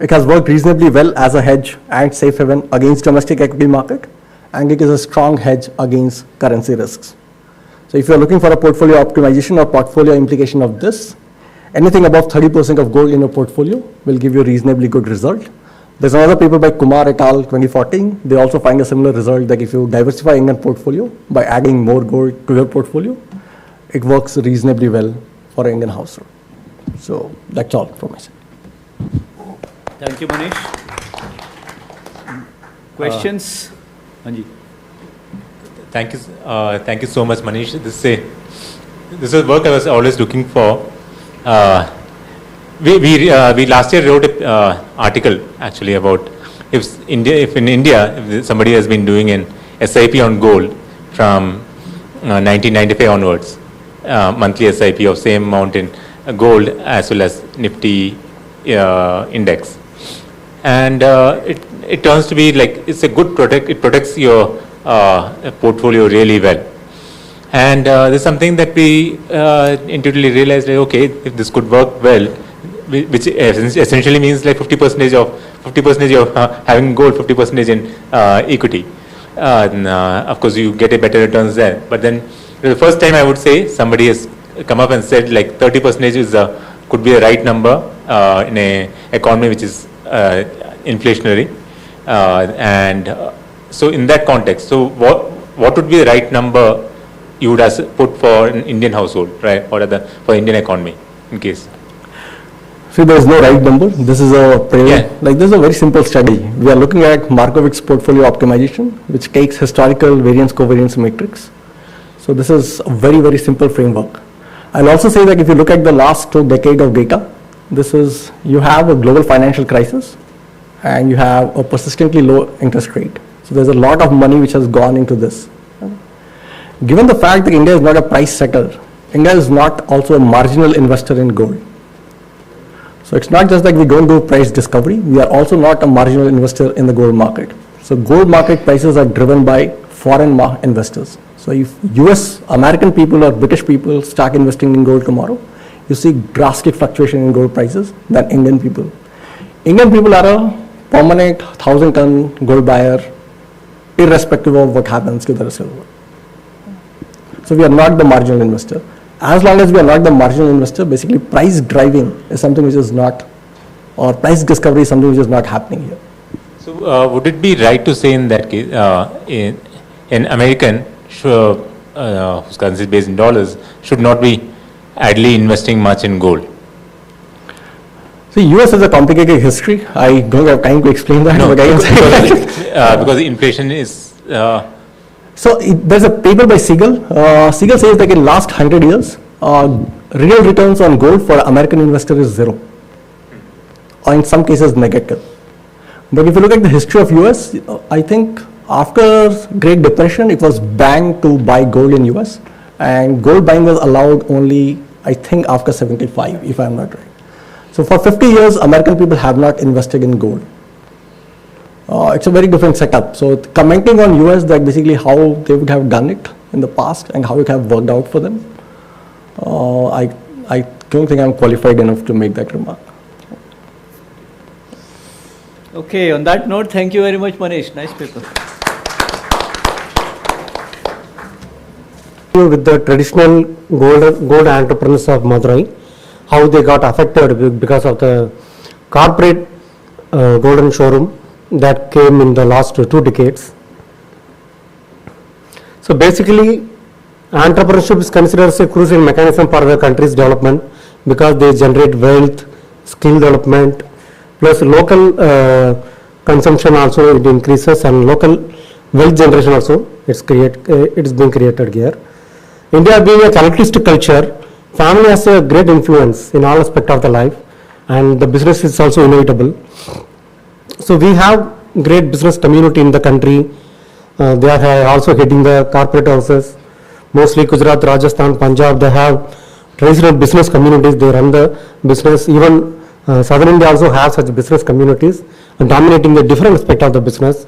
It has worked reasonably well as a hedge and safe haven against domestic equity market, and it is a strong hedge against currency risks. So if you are looking for a portfolio optimization or portfolio implication of this, anything above 30% of gold in your portfolio will give you a reasonably good result. There's another paper by Kumar et al. 2014. They also find a similar result that if you diversify Indian portfolio by adding more gold to your portfolio, it works reasonably well for an Indian household. So that's all from my side. Thank you, Manish. Questions? Anji. Thank you so much, Manish. This is work I was always looking for. We last year wrote an article actually about if in India somebody has been doing an SIP on gold from 1995 onwards, monthly SIP of same amount in gold as well as Nifty index, and it turns to be like it's a good product. It protects your portfolio really well. And there's something that we intuitively realized, like, okay, if this could work well, which essentially means like 50% of having gold, 50% in equity. Of course, you get a better returns there. But then the first time I would say somebody has come up and said like 30% is could be the right number in a economy which is inflationary, so in that context, so what would be the right number you would put for an Indian household, right, or for Indian economy, in case? See, there is no right number. This is this is a very simple study. We are looking at Markowitz portfolio optimization, which takes historical variance covariance matrix. So this is a very, very simple framework. I'll also say that if you look at the last 2 decades of data, you have a global financial crisis and you have a persistently low interest rate. So there's a lot of money which has gone into this. Given the fact that India is not a price setter, India is not also a marginal investor in gold. So it's not just like we don't do price discovery, we are also not a marginal investor in the gold market. So gold market prices are driven by foreign investors. So if US, American people or British people start investing in gold tomorrow, you see drastic fluctuation in gold prices than Indian people. Indian people are a permanent 1,000-ton gold buyer, irrespective of what happens to the rest of the world. So we are not the marginal investor. As long as we are not the marginal investor, basically price driving is something which is not, or price discovery is something which is not happening here. So would it be right to say in that case, an American whose currency is based in dollars should not be idly investing much in gold? See, US has a complicated history. I don't have time to explain that. No, but I can say because inflation is... So there's a paper by Siegel. Siegel says that in last 100 years, real returns on gold for American investor is zero, or in some cases negative. But if you look at the history of US, I think after Great Depression, it was banned to buy gold in US, and gold buying was allowed only, I think, after 75, if I'm not right. So for 50 years, American people have not invested in gold. It's a very different setup. So commenting on US, that basically how they would have done it in the past and how it have worked out for them, I don't think I'm qualified enough to make that remark. Okay, on that note, thank you very much, Manish. Nice paper. With the traditional gold entrepreneurs of Madurai, how they got affected because of the corporate golden showroom that came in the last 2 decades. So basically, entrepreneurship is considered as a crucial mechanism for the country's development because they generate wealth, skill development, plus local consumption also it increases, and local wealth generation also it's being created here. India being a collectivist culture, family has a great influence in all aspects of the life, and the business is also inevitable. So we have great business community in the country. They are also heading the corporate houses. Mostly Gujarat, Rajasthan, Punjab, they have traditional business communities. They run the business. Even Southern India also has such business communities dominating the different aspect of the business.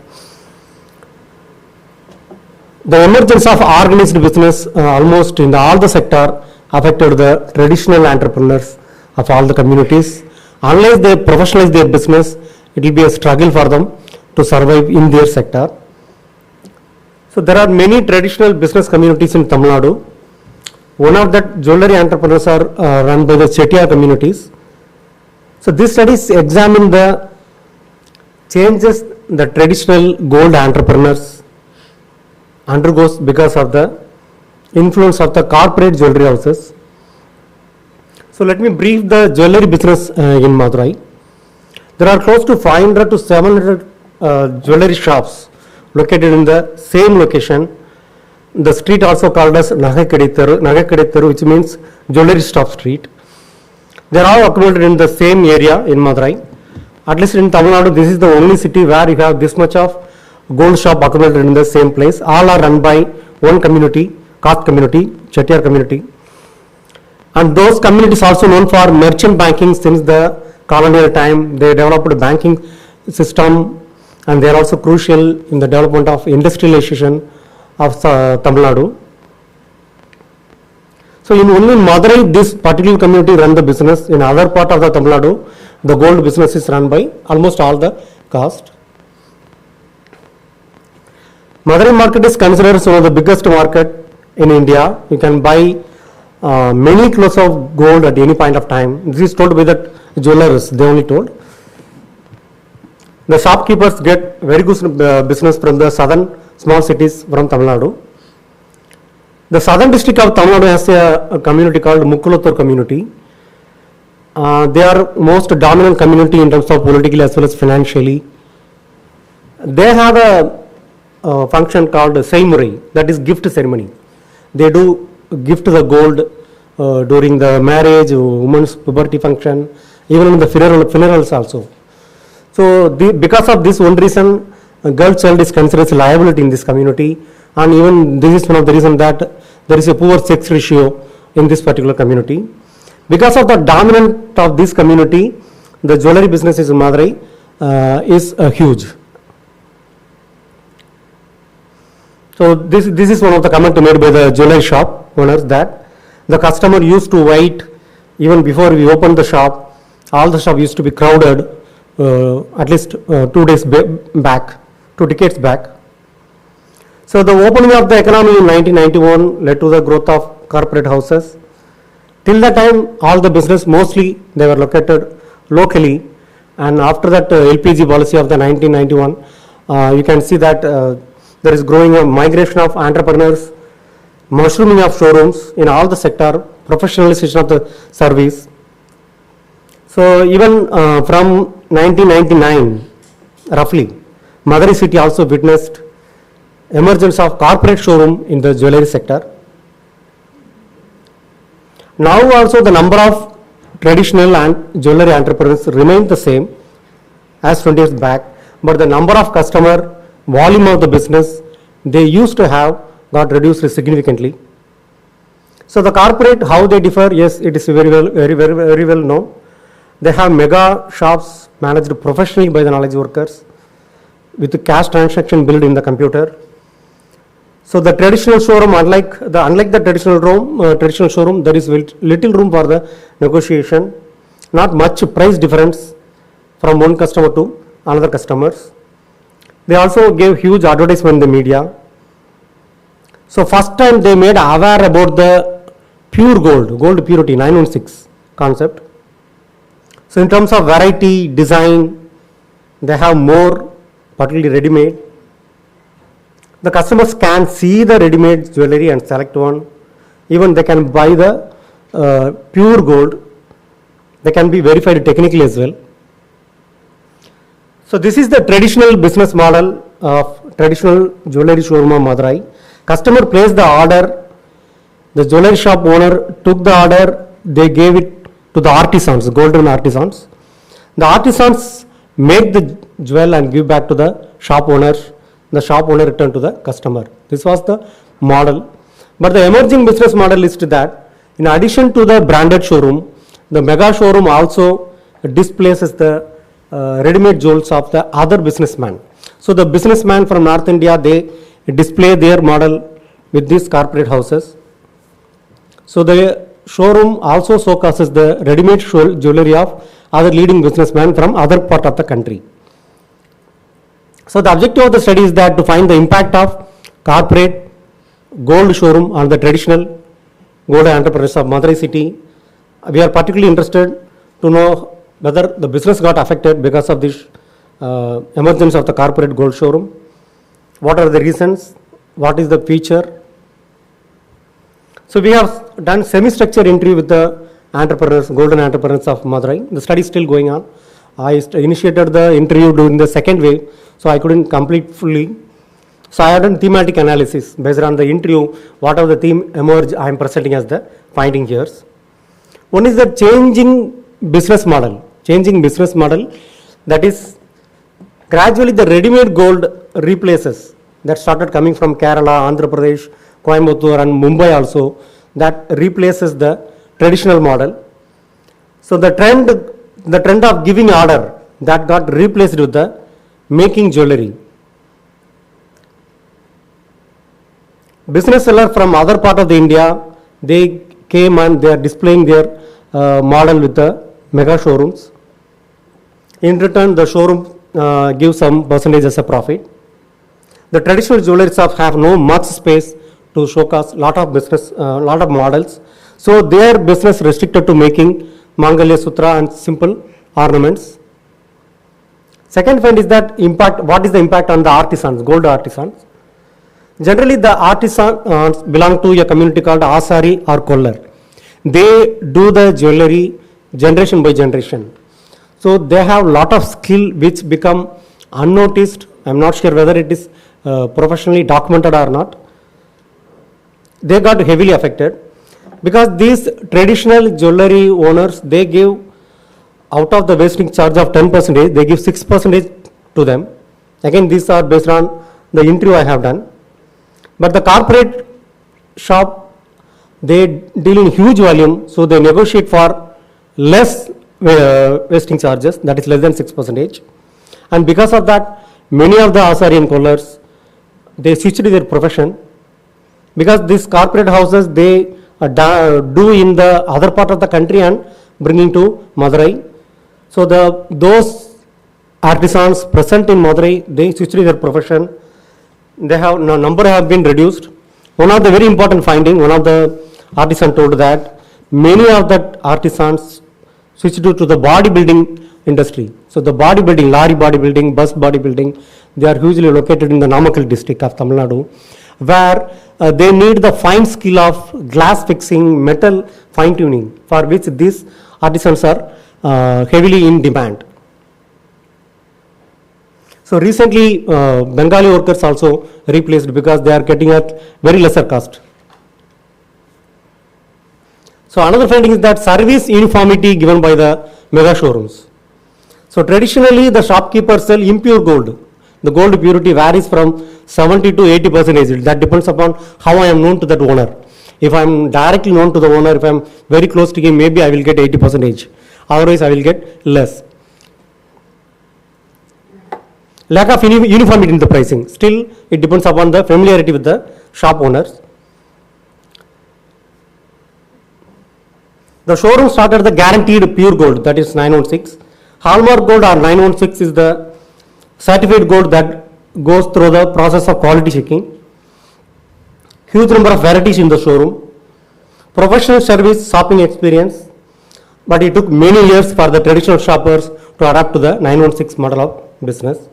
The emergence of organized business almost in all the sector affected the traditional entrepreneurs of all the communities. Unless they professionalize their business, it will be a struggle for them to survive in their sector. So there are many traditional business communities in Tamil Nadu. One of that jewelry entrepreneurs are run by the Chettiar communities. So these studies examine the changes the traditional gold entrepreneurs undergoes because of the influence of the corporate jewelry houses. So let me brief the jewelry business in Madurai. There are close to 500 to 700 jewelry shops located in the same location. The street also called as Nagakkadai, which means jewelry shop street. They are all accommodated in the same area in Madurai. At least in Tamil Nadu, this is the only city where you have this much of gold shop accommodated in the same place. All are run by one community, caste community, Chettiar community. And those communities also known for merchant banking since the colonial time. They developed a banking system, and they are also crucial in the development of industrialization of Tamil Nadu. So in only Madurai, this particular community run the business. In other part of the Tamil Nadu, the gold business is run by almost all the caste. Madurai market is considered as one of the biggest market in India. You can buy many kilos of gold at any point of time. This is told by the jewelers, they only told. The shopkeepers get very good business from the southern small cities from Tamil Nadu. The southern district of Tamil Nadu has a community called Mukkulathur community. They are most dominant community in terms of politically as well as financially. They have a function called Seimurai, that is gift ceremony. They do gift the gold during the marriage, women's puberty function, even in the funerals also. So because of this one reason, a girl child is considered as a liability in this community, and even this is one of the reasons that there is a poor sex ratio in this particular community. Because of the dominant of this community, the jewelry business in Madurai is huge. So this is one of the comments made by the jewelry shop owners, that the customer used to wait even before we opened the shop. All the shop used to be crowded at least 2 days back, 2 decades back. So the opening of the economy in 1991 led to the growth of corporate houses. Till that time, all the business mostly they were located locally, and after that LPG policy of the 1991, you can see that there is growing a migration of entrepreneurs, mushrooming of showrooms in all the sector, professionalization of the service. So even from 1999, roughly, Madurai city also witnessed emergence of corporate showroom in the jewelry sector. Now also the number of traditional and jewelry entrepreneurs remain the same as 20 years back, but the number of customer, volume of the business they used to have got reduced significantly. So the corporate, how they differ, yes, it is very well known. They have mega shops managed professionally by the knowledge workers with the cash transaction built in the computer. So the traditional showroom, unlike the traditional showroom, there is little room for the negotiation, not much price difference from one customer to another customers. They also gave huge advertisement in the media. So first time they made aware about the pure gold purity 916 concept. So in terms of variety, design, they have more, particularly ready-made. The customers can see the ready-made jewelry and select one. Even they can buy the pure gold. They can be verified technically as well. So this is the traditional business model of traditional jewelry showroom of Madurai. Customer placed the order. The jewelry shop owner took the order. They gave it to the artisans, golden artisans. The artisans make the jewel and give back to the shop owner. The shop owner returned to the customer. This was the model. But the emerging business model is that in addition to the branded showroom, the mega showroom also displaces the ready-made jewels of the other businessmen. So the businessmen from North India, they display their model with these corporate houses. So the showroom also showcases the ready-made jewelry of other leading businessmen from other part of the country. So the objective of the study is that to find the impact of corporate gold showroom on the traditional gold entrepreneurs of Madurai city. We are particularly interested to know whether the business got affected because of this emergence of the corporate gold showroom. What are the reasons? What is the feature? So we have done semi-structured interview with the entrepreneurs, golden entrepreneurs of Madurai. The study is still going on. I initiated the interview during the second wave, so I couldn't complete fully. So I have done thematic analysis based on the interview, whatever the theme emerged, I am presenting as the finding here. One is the changing business model. That is, gradually the ready-made gold replaces that started coming from Kerala, Andhra Pradesh, Coimbatore and Mumbai also, that replaces the traditional model. So the trend of giving order that got replaced with the making jewelry. Business seller from other part of the India, they came and they are displaying their model with the mega showrooms. In return, the showroom gives some percentage as a profit. The traditional jewelry shops have no much space to showcase lot of models. So their business restricted to making Mangalya Sutra and simple ornaments. Second find is that what is the impact on the artisans, gold artisans? Generally the artisans belong to a community called Asari or Kollar. They do the jewelry generation by generation. So they have lot of skill which become unnoticed. I am not sure whether it is professionally documented or not. They got heavily affected because these traditional jewelry owners, they give out of the wasting charge of 10%, they give 6% to them Again, these are based on the interview I have done. But the corporate shop, they deal in huge volume, so they negotiate for less wasting charges, that is less than 6%. And because of that, many of the Asari callers, they switched their profession, because these corporate houses, they do in the other part of the country and bringing to Madurai. So those artisans present in Madurai, they switched their profession. They have number have been reduced. One of the very important finding, one of the artisans told that many of the artisans switched to the bodybuilding industry. So the bodybuilding, lorry bodybuilding, bus bodybuilding, they are hugely located in the Namakkal district of Tamil Nadu, where they need the fine skill of glass fixing, metal fine tuning, for which these artisans are heavily in demand. So recently, Bengali workers also replaced because they are getting at very lesser cost. So another finding is that service uniformity given by the mega showrooms. So traditionally, the shopkeepers sell impure gold. The gold purity varies from 70 to 80%. That depends upon how I am known to that owner. If I am directly known to the owner, if I am very close to him, maybe I will get 80%. Otherwise, I will get less. Lack of uniformity in the pricing. Still, it depends upon the familiarity with the shop owners. The showroom started the guaranteed pure gold, that is 916. Hallmark gold or 916 is the certified gold that goes through the process of quality checking. Huge number of varieties in the showroom. Professional service shopping experience. But it took many years for the traditional shoppers to adapt to the 916 model of business.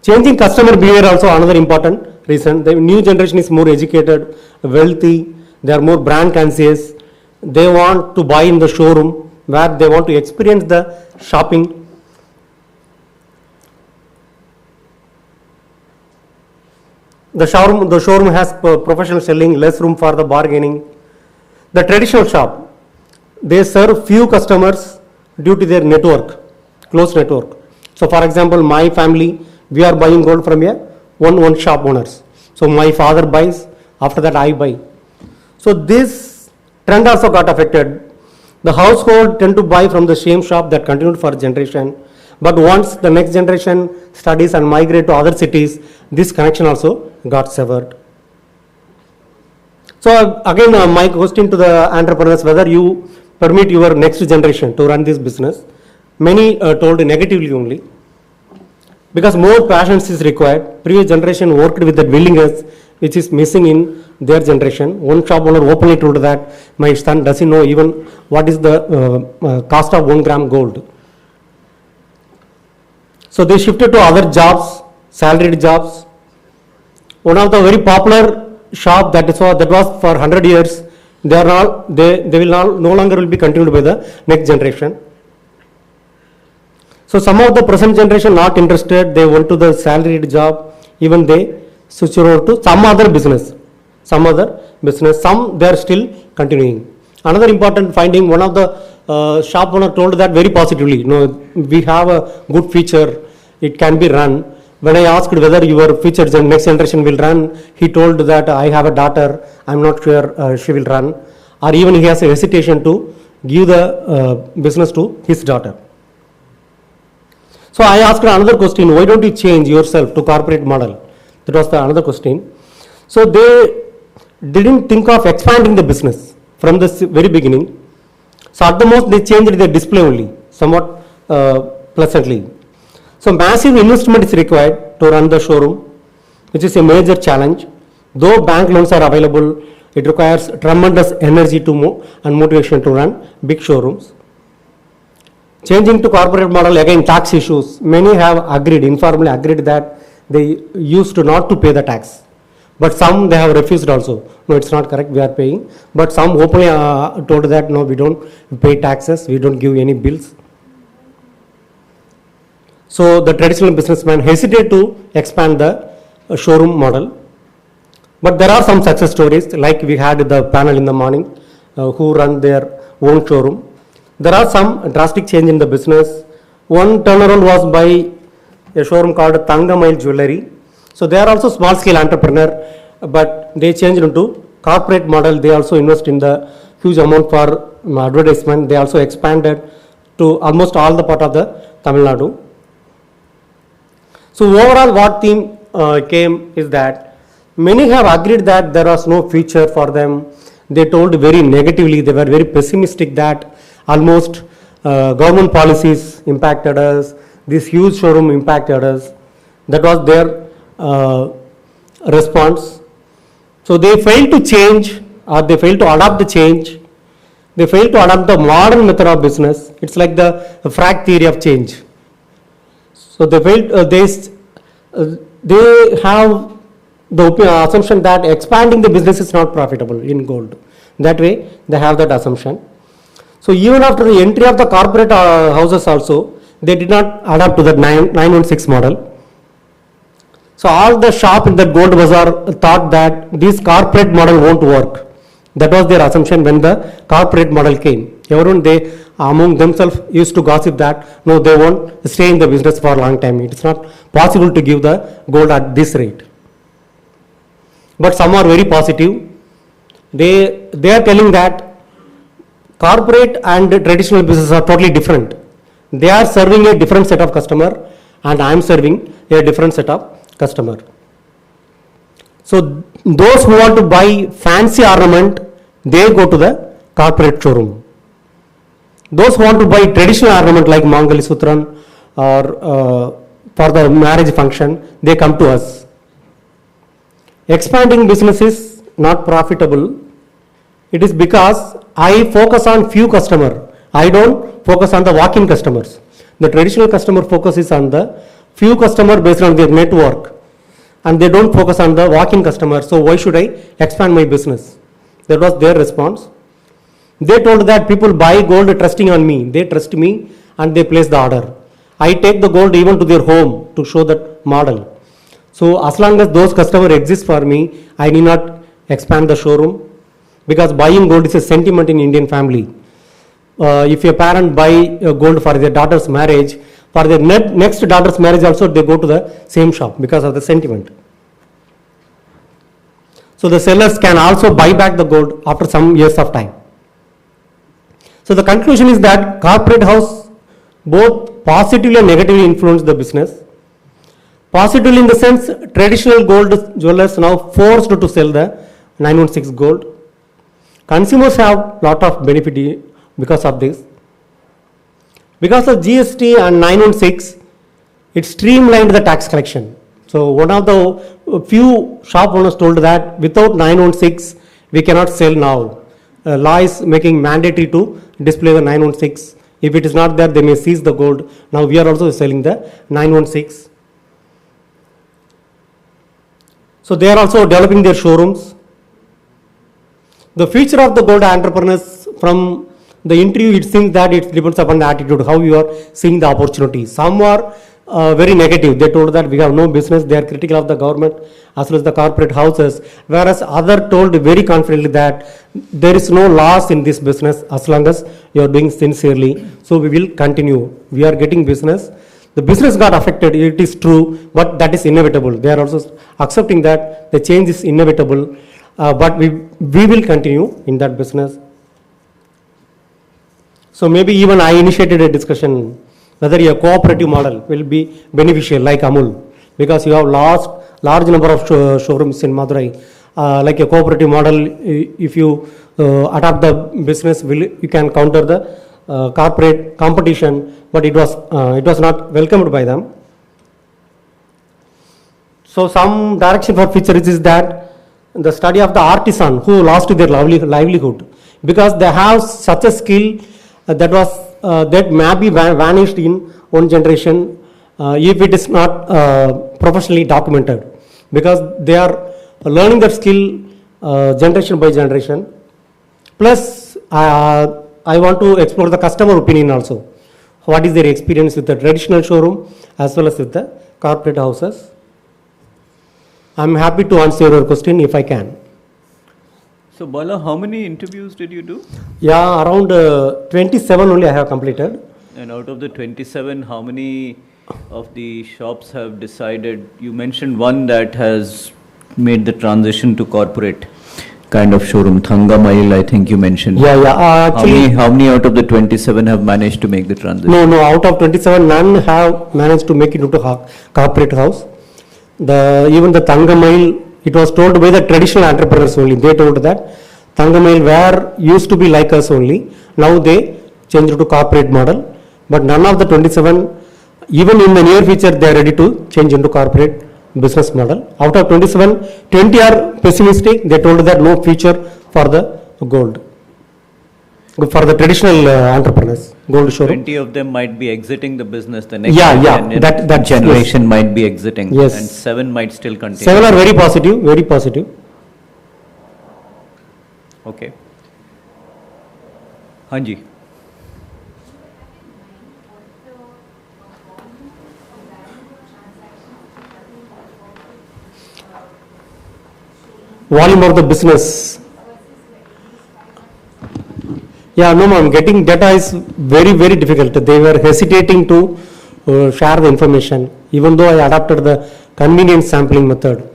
Changing customer behavior also another important reason. The new generation is more educated, wealthy, they are more brand conscious. They want to buy in the showroom where they want to experience the shopping. The showroom has professional selling, less room for the bargaining. The traditional shop, they serve few customers due to their network, close network. So for example, my family, we are buying gold from one shop owners. So my father buys, after that I buy. So this trend also got affected. The household tend to buy from the same shop that continued for generation. But once the next generation studies and migrate to other cities, this connection also got severed. So again, my question to the entrepreneurs, whether you permit your next generation to run this business. Many told negatively only. Because more passions is required. Previous generation worked with that willingness which is missing in their generation. One shop owner openly told that my son doesn't know even what is the cost of 1 gram gold. So they shifted to other jobs, salaried jobs. One of the very popular shop that was for 100 years, they will no longer will be continued by the next generation. So some of the present generation not interested, they went to the salaried job, even they switch over to some other business, some they are still continuing. Another important finding, one of the shop owner told that very positively, we have a good feature, it can be run. When I asked whether your features and next generation will run, he told that I have a daughter, I'm not sure she will run, or even he has a hesitation to give the business to his daughter. So I asked another question, why don't you change yourself to corporate model? That was the another question. So they didn't think of expanding the business from the very beginning. So at the most they changed the display only, somewhat pleasantly. So massive investment is required to run the showroom, which is a major challenge. Though bank loans are available, it requires tremendous energy and motivation to run big showrooms. Changing to corporate model, again tax issues. Many have agreed, informally agreed that they used to not to pay the tax. But some they have refused also. No, it's not correct, we are paying. But some openly told that no, we don't pay taxes, we don't give any bills. So the traditional businessman hesitate to expand the showroom model. But there are some success stories, like we had the panel in the morning who run their own showroom. There are some drastic change in the business. One turnaround was by a showroom called Tangamail Jewelry. So they are also small scale entrepreneur, but they changed into corporate model. They also invest in the huge amount for advertisement. They also expanded to almost all the part of the Tamil Nadu. So overall what theme came is that many have agreed that there was no future for them. They told very negatively, they were very pessimistic that almost government policies impacted us, this huge showroom impacted us. That was their response. So they failed to change, or they failed to adopt the change. They failed to adopt the modern method of business. It's like the frag theory of change. So they failed, they have the assumption that expanding the business is not profitable in gold. That way they have that assumption. So even after the entry of the corporate houses also, they did not adapt to that 916 model. So all the shop in the gold bazaar thought that this corporate model won't work. That was their assumption when the corporate model came. Everyone, they among themselves used to gossip that no, they won't stay in the business for a long time. It's not possible to give the gold at this rate. But some are very positive. They are telling that corporate and traditional business are totally different. They are serving a different set of customer, and I am serving a different set of customer. So those who want to buy fancy ornament, they go to the corporate showroom. Those who want to buy traditional ornament like Mangali Sutran or for the marriage function, they come to us. Expanding business is not profitable. It is because I focus on few customer. I don't focus on the walk-in customers. The traditional customer focuses on the few customer based on their network, and they don't focus on the walk-in customer. So why should I expand my business? That was their response. They told that people buy gold trusting on me. They trust me and they place the order. I take the gold even to their home to show that model. So as long as those customers exist for me, I need not expand the showroom, because buying gold is a sentiment in Indian family. If a parent buy gold for their daughter's marriage, for their next daughter's marriage also they go to the same shop because of the sentiment. So the sellers can also buy back the gold after some years of time. So the conclusion is that corporate house both positively and negatively influence the business. Positively in the sense, traditional gold jewelers now forced to sell the 916 gold. Consumers have lot of benefit because of this. Because of GST and 916, it streamlined the tax collection. So one of the few shop owners told that without 916, we cannot sell now. Law is making mandatory to display the 916. If it is not there, they may seize the gold. Now we are also selling the 916. So they are also developing their showrooms. The future of the gold entrepreneurs, from the interview, it seems that it depends upon the attitude, how you are seeing the opportunity. Some are very negative. They told that we have no business. They are critical of the government as well as the corporate houses. Whereas other told very confidently that there is no loss in this business as long as you are doing sincerely. So we will continue. We are getting business. The business got affected, it is true, but that is inevitable. They are also accepting that the change is inevitable, but we will continue in that business. So maybe even I initiated a discussion whether a cooperative model will be beneficial like Amul, because you have large number of showrooms in Madurai. Like a cooperative model, if you adopt the business, you can counter the corporate competition, but it was not welcomed by them. So some direction for future is that the study of the artisan who lost their livelihood, because they have such a skill that may be vanished in one generation if it is not professionally documented, because they are learning that skill generation by generation. Plus I want to explore the customer opinion also. What is their experience with the traditional showroom as well as with the corporate houses? I am happy to answer your question if I can. So Bala, how many interviews did you do? Yeah, around 27 only I have completed. And out of the 27, how many of the shops have decided, you mentioned one that has made the transition to corporate kind of showroom, Thangamile, I think you mentioned. Yeah, actually. How many out of the 27 have managed to make the transition? No, out of 27, none have managed to make it into corporate house. Even the Thangamile, it was told by the traditional entrepreneurs only. They told that Thangamile were used to be like us only. Now they changed to corporate model. But none of the 27, even in the near future, they are ready to change into corporate business model. Out of 27, 20 are pessimistic. They told that no future for the gold. For the traditional entrepreneurs, gold showroom. 20 of them might be exiting the business. The next that generation might be exiting. Yes. And 7 might still continue. 7 are very positive, very positive. Okay. Hanji. Volume of the business. Yeah, no ma'am, getting data is very, very difficult. They were hesitating to share the information, even though I adopted the convenience sampling method.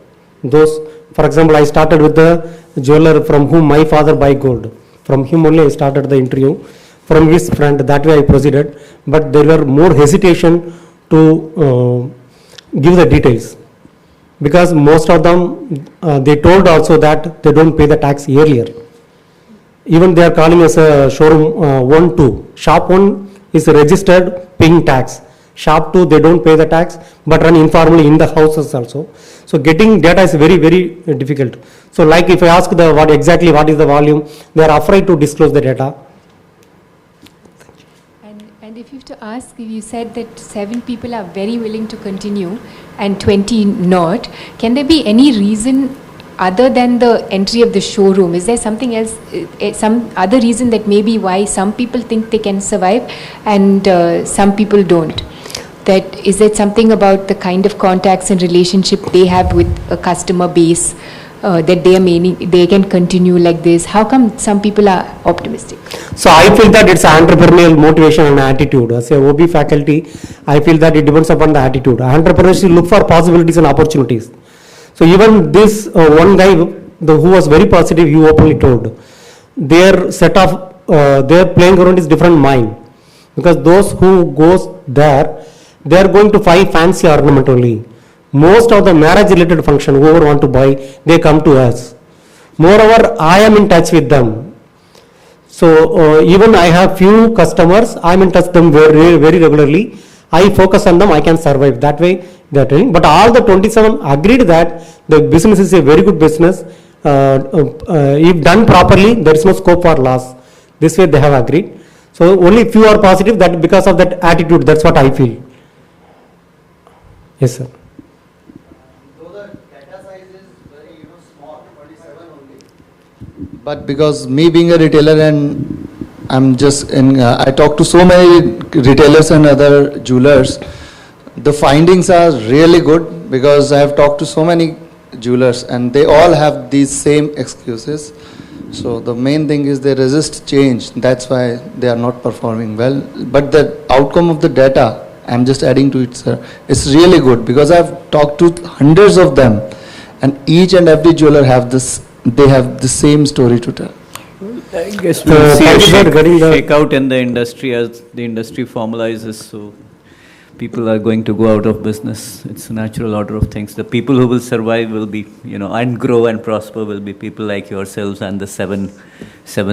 For example, I started with the jeweler from whom my father buy gold. From him only I started the interview. From his friend, that way I proceeded. But there were more hesitation to give the details. Because most of them, they told also that they don't pay the tax earlier. Even they are calling us a showroom 1, 2. Shop 1 is registered paying tax. Shop 2, they don't pay the tax, but run informally in the houses also. So getting data is very, very difficult. So like if I ask what is the volume, they are afraid to disclose the data. And if you have to ask, you said that 7 people are very willing to continue and 20 not. Can there be any reason other than the entry of the showroom? Is there something else, some other reason that maybe why some people think they can survive and some people don't? Is it something about the kind of contacts and relationship they have with a customer base that they can continue like this? How come some people are optimistic? So I feel that it's entrepreneurial motivation and attitude. As a OB faculty, I feel that it depends upon the attitude. Entrepreneurs should look for possibilities and opportunities. So even this one guy who was very positive, he openly told, their playing ground is different mine. Because those who goes there, they are going to buy fancy ornament only. Most of the marriage related function, whoever want to buy, they come to us. Moreover, I am in touch with them. So even I have few customers, I am in touch with them very, very regularly. I focus on them, I can survive. That way they are telling. But all the 27 agreed that the business is a very good business. If done properly, there is no scope for loss. This way they have agreed. So only few are positive, that because of that attitude, that's what I feel. Yes, sir. Though the data size is very small, 27 only. But because me being a retailer and I'm just I talk to so many retailers and other jewelers, the findings are really good because I have talked to so many jewelers and they all have these same excuses. So the main thing is they resist change. That's why they are not performing well. But the outcome of the data, I'm just adding to it, sir, it's really good because I've talked to hundreds of them and each and every jeweler they have the same story to tell. I guess we'll see a shake out in the industry as the industry formalizes, so people are going to go out of business. It's a natural order of things. The people who will survive will be, and grow and prosper will be people like yourselves and the seven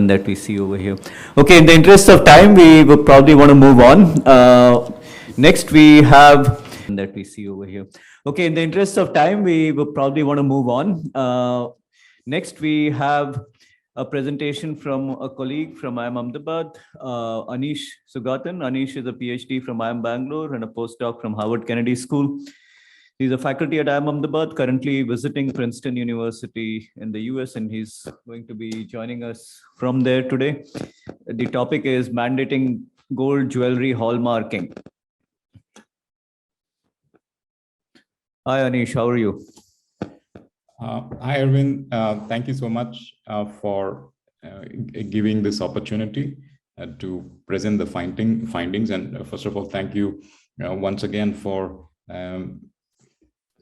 that we see over here. Okay, in the interest of time, we will probably want to move on. Next, we have that we see over here. Okay, in the interest of time, we will probably want to move on. Next, we have a presentation from a colleague from IIM Ahmedabad, Anish Sugathan. Anish is a PhD from IIM Bangalore and a postdoc from Harvard Kennedy School. He's a faculty at IIM Ahmedabad, currently visiting Princeton University in the US, and he's going to be joining us from there today. The topic is mandating gold jewelry hallmarking. Hi, Anish, how are you? Hi, Arvind. Thank you so much for giving this opportunity to present the findings. And first of all, thank you once again for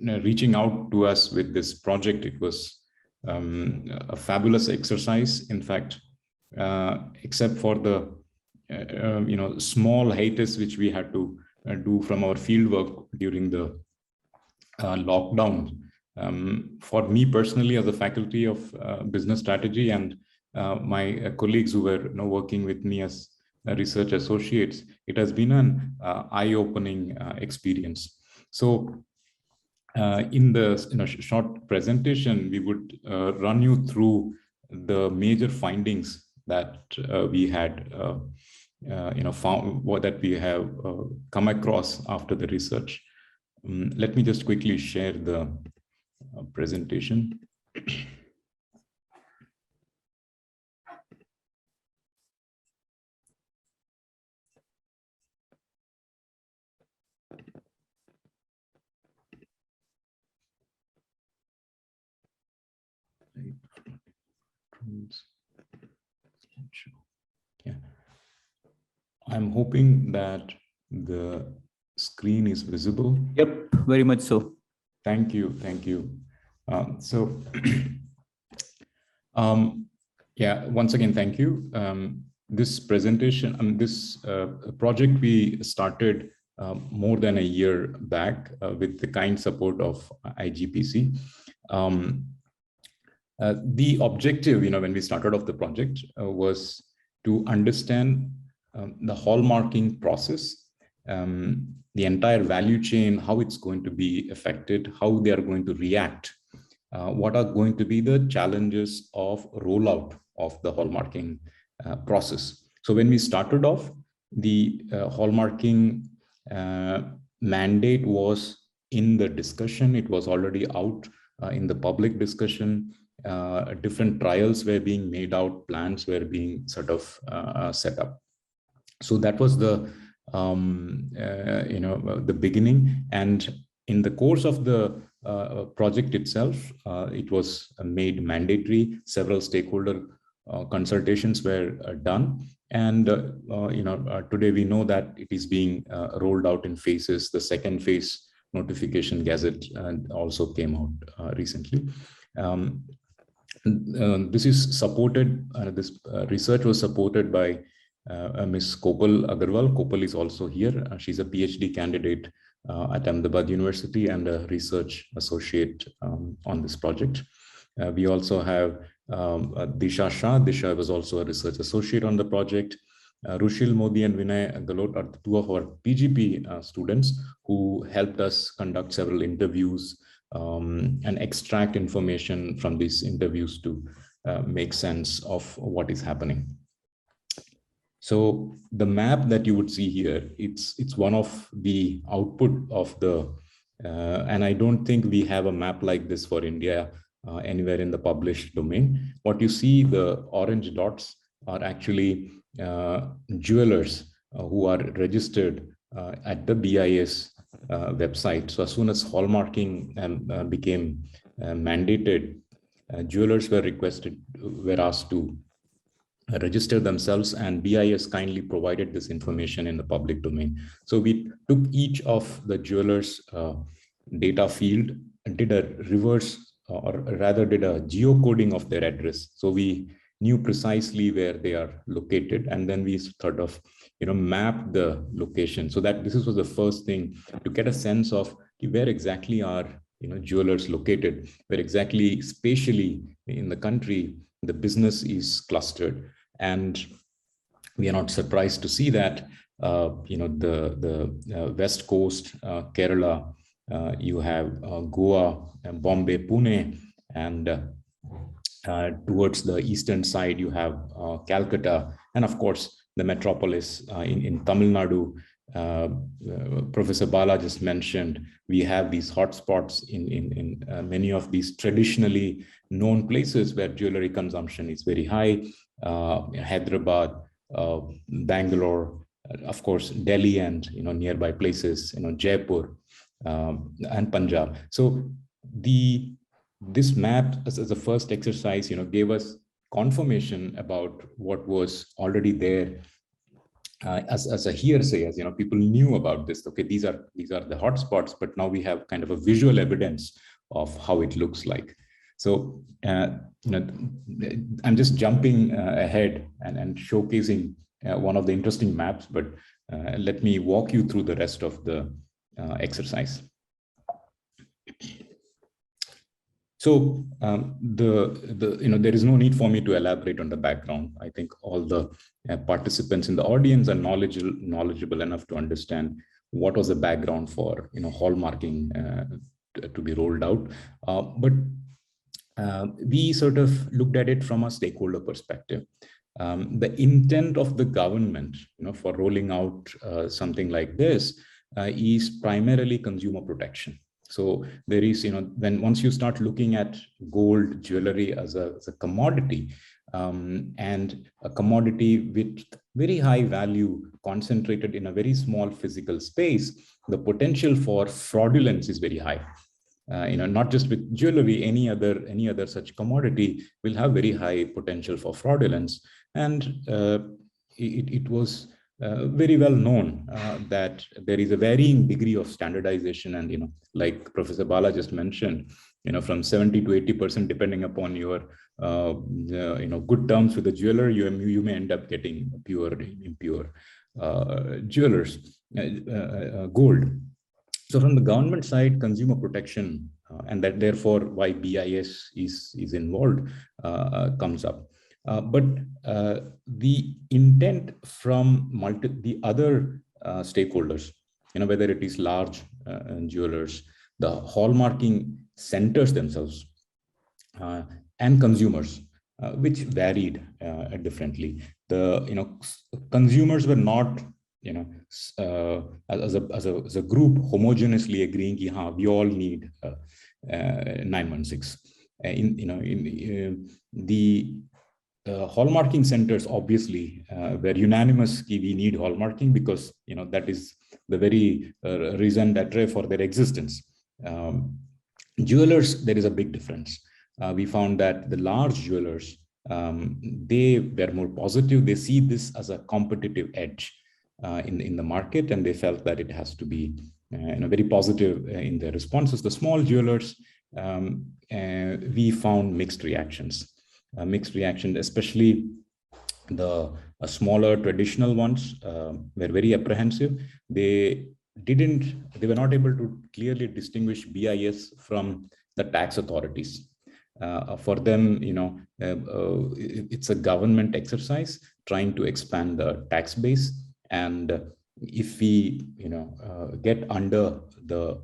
reaching out to us with this project. It was a fabulous exercise. In fact, except for the small hiatus which we had to do from our field work during the lockdown. For me personally, as a faculty of business strategy, and my colleagues who were working with me as research associates, it has been an eye-opening experience. So in the short presentation, we would run you through the major findings that we had found, what that we have come across after the research. Let me just quickly share the presentation. Yeah. I'm hoping that the screen is visible. Yep, very much so. Thank you, thank you. Yeah, once again, thank you. This presentation, this project we started more than a year back with the kind support of IGPC. The objective, when we started off the project was to understand the hallmarking process, the entire value chain, how it's going to be affected, how they are going to react, what are going to be the challenges of rollout of the hallmarking process. So when we started off, the hallmarking mandate was in the discussion. It was already out in the public discussion. Different trials were being made out, plans were being sort of set up. So that was the the beginning, and in the course of the project itself, it was made mandatory. Several stakeholder consultations were done, and today we know that it is being rolled out in phases. The second phase notification gazette also came out recently. This is supported. This research was supported by Ms. Kopal Agarwal. Kopal is also here. She's a PhD candidate at Ahmedabad University and a research associate on this project. We also have Disha Shah. Disha was also a research associate on the project. Rushil Modi and Vinay Galot are two of our PGP students who helped us conduct several interviews and extract information from these interviews to make sense of what is happening. So the map that you would see here, it's one of the output of the, and I don't think we have a map like this for India anywhere in the published domain. What you see, the orange dots are actually jewelers who are registered at the BIS website. So as soon as hallmarking became mandated, jewelers were asked to register themselves, and BIS kindly provided this information in the public domain. So we took each of the jewelers' data field and did a reverse, or rather did a geocoding of their address. So we knew precisely where they are located, and then we sort of map the location, so that this was the first thing to get a sense of where exactly are jewelers located, where exactly spatially in the country the business is clustered. And we are not surprised to see that the West Coast, Kerala, you have Goa, Bombay, Pune, and towards the eastern side you have Calcutta, and of course the metropolis in Tamil Nadu. Professor Bala just mentioned, we have these hotspots in many of these traditionally known places where jewelry consumption is very high. Hyderabad, Bangalore, of course Delhi, and nearby places, Jaipur and Punjab. So this map as a first exercise gave us confirmation about what was already there as a hearsay, as people knew about this. Okay, these are the hotspots, but now we have kind of a visual evidence of how it looks like. So I'm just jumping ahead and showcasing one of the interesting maps, but let me walk you through the rest of the exercise. So there is no need for me to elaborate on the background. I think all the participants in the audience are knowledgeable enough to understand what was the background for hallmarking to be rolled out. But we sort of looked at it from a stakeholder perspective. The intent of the government, for rolling out something like this is primarily consumer protection. So there is, once you start looking at gold jewelry as a commodity, and a commodity with very high value concentrated in a very small physical space, the potential for fraudulence is very high. Not just with jewelry, any other such commodity will have very high potential for fraudulence. And it was very well known that there is a varying degree of standardization, and like Professor Bala just mentioned, from 70 to 80%, depending upon your good terms with the jeweler, you may end up getting pure, impure jewelers, gold. So from the government side, consumer protection, and that therefore why BIS is involved, comes up. But the intent from the other stakeholders, whether it is large jewelers, the hallmarking centers themselves, and consumers, which varied differently. The consumers were not as a group homogeneously agreeing, we all need 916. The hallmarking centers obviously were unanimous. We need hallmarking because that is the very reason d'etre for their existence. Jewelers, there is a big difference. We found that the large jewelers, they were more positive. They see this as a competitive edge in the market, and they felt that it has to be very positive in their responses. The small jewelers, we found mixed reactions, especially the smaller traditional ones were very apprehensive. They were not able to clearly distinguish BIS from the tax authorities. For them, it's a government exercise trying to expand the tax base. And if we, get under the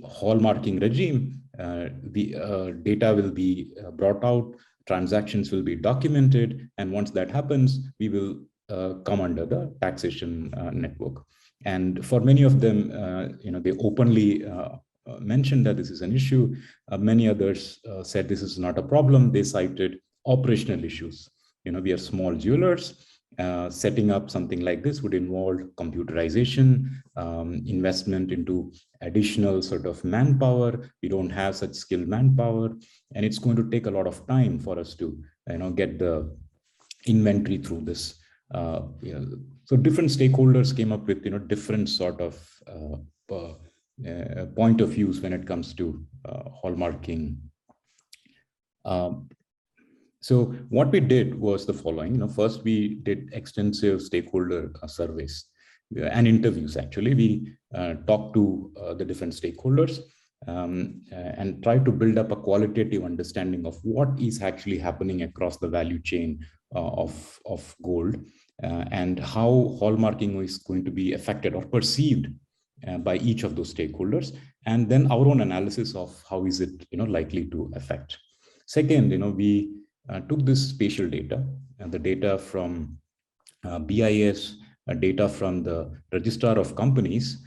hallmarking regime, the data will be brought out, transactions will be documented, and once that happens, we will come under the taxation network. And for many of them, they openly mentioned that this is an issue. Many others said this is not a problem. They cited operational issues. We are small jewelers. Setting up something like this would involve computerization, investment into additional sort of manpower. We don't have such skilled manpower, and it's going to take a lot of time for us to get the inventory through this. So different stakeholders came up with different sort of point of views when it comes to hallmarking. So what we did was the following. First, we did extensive stakeholder surveys and interviews. Actually, we talked to the different stakeholders and tried to build up a qualitative understanding of what is actually happening across the value chain of gold and how hallmarking is going to be affected or perceived by each of those stakeholders, and then our own analysis of how is it likely to affect. Second, we took this spatial data and the data from BIS, data from the registrar of companies,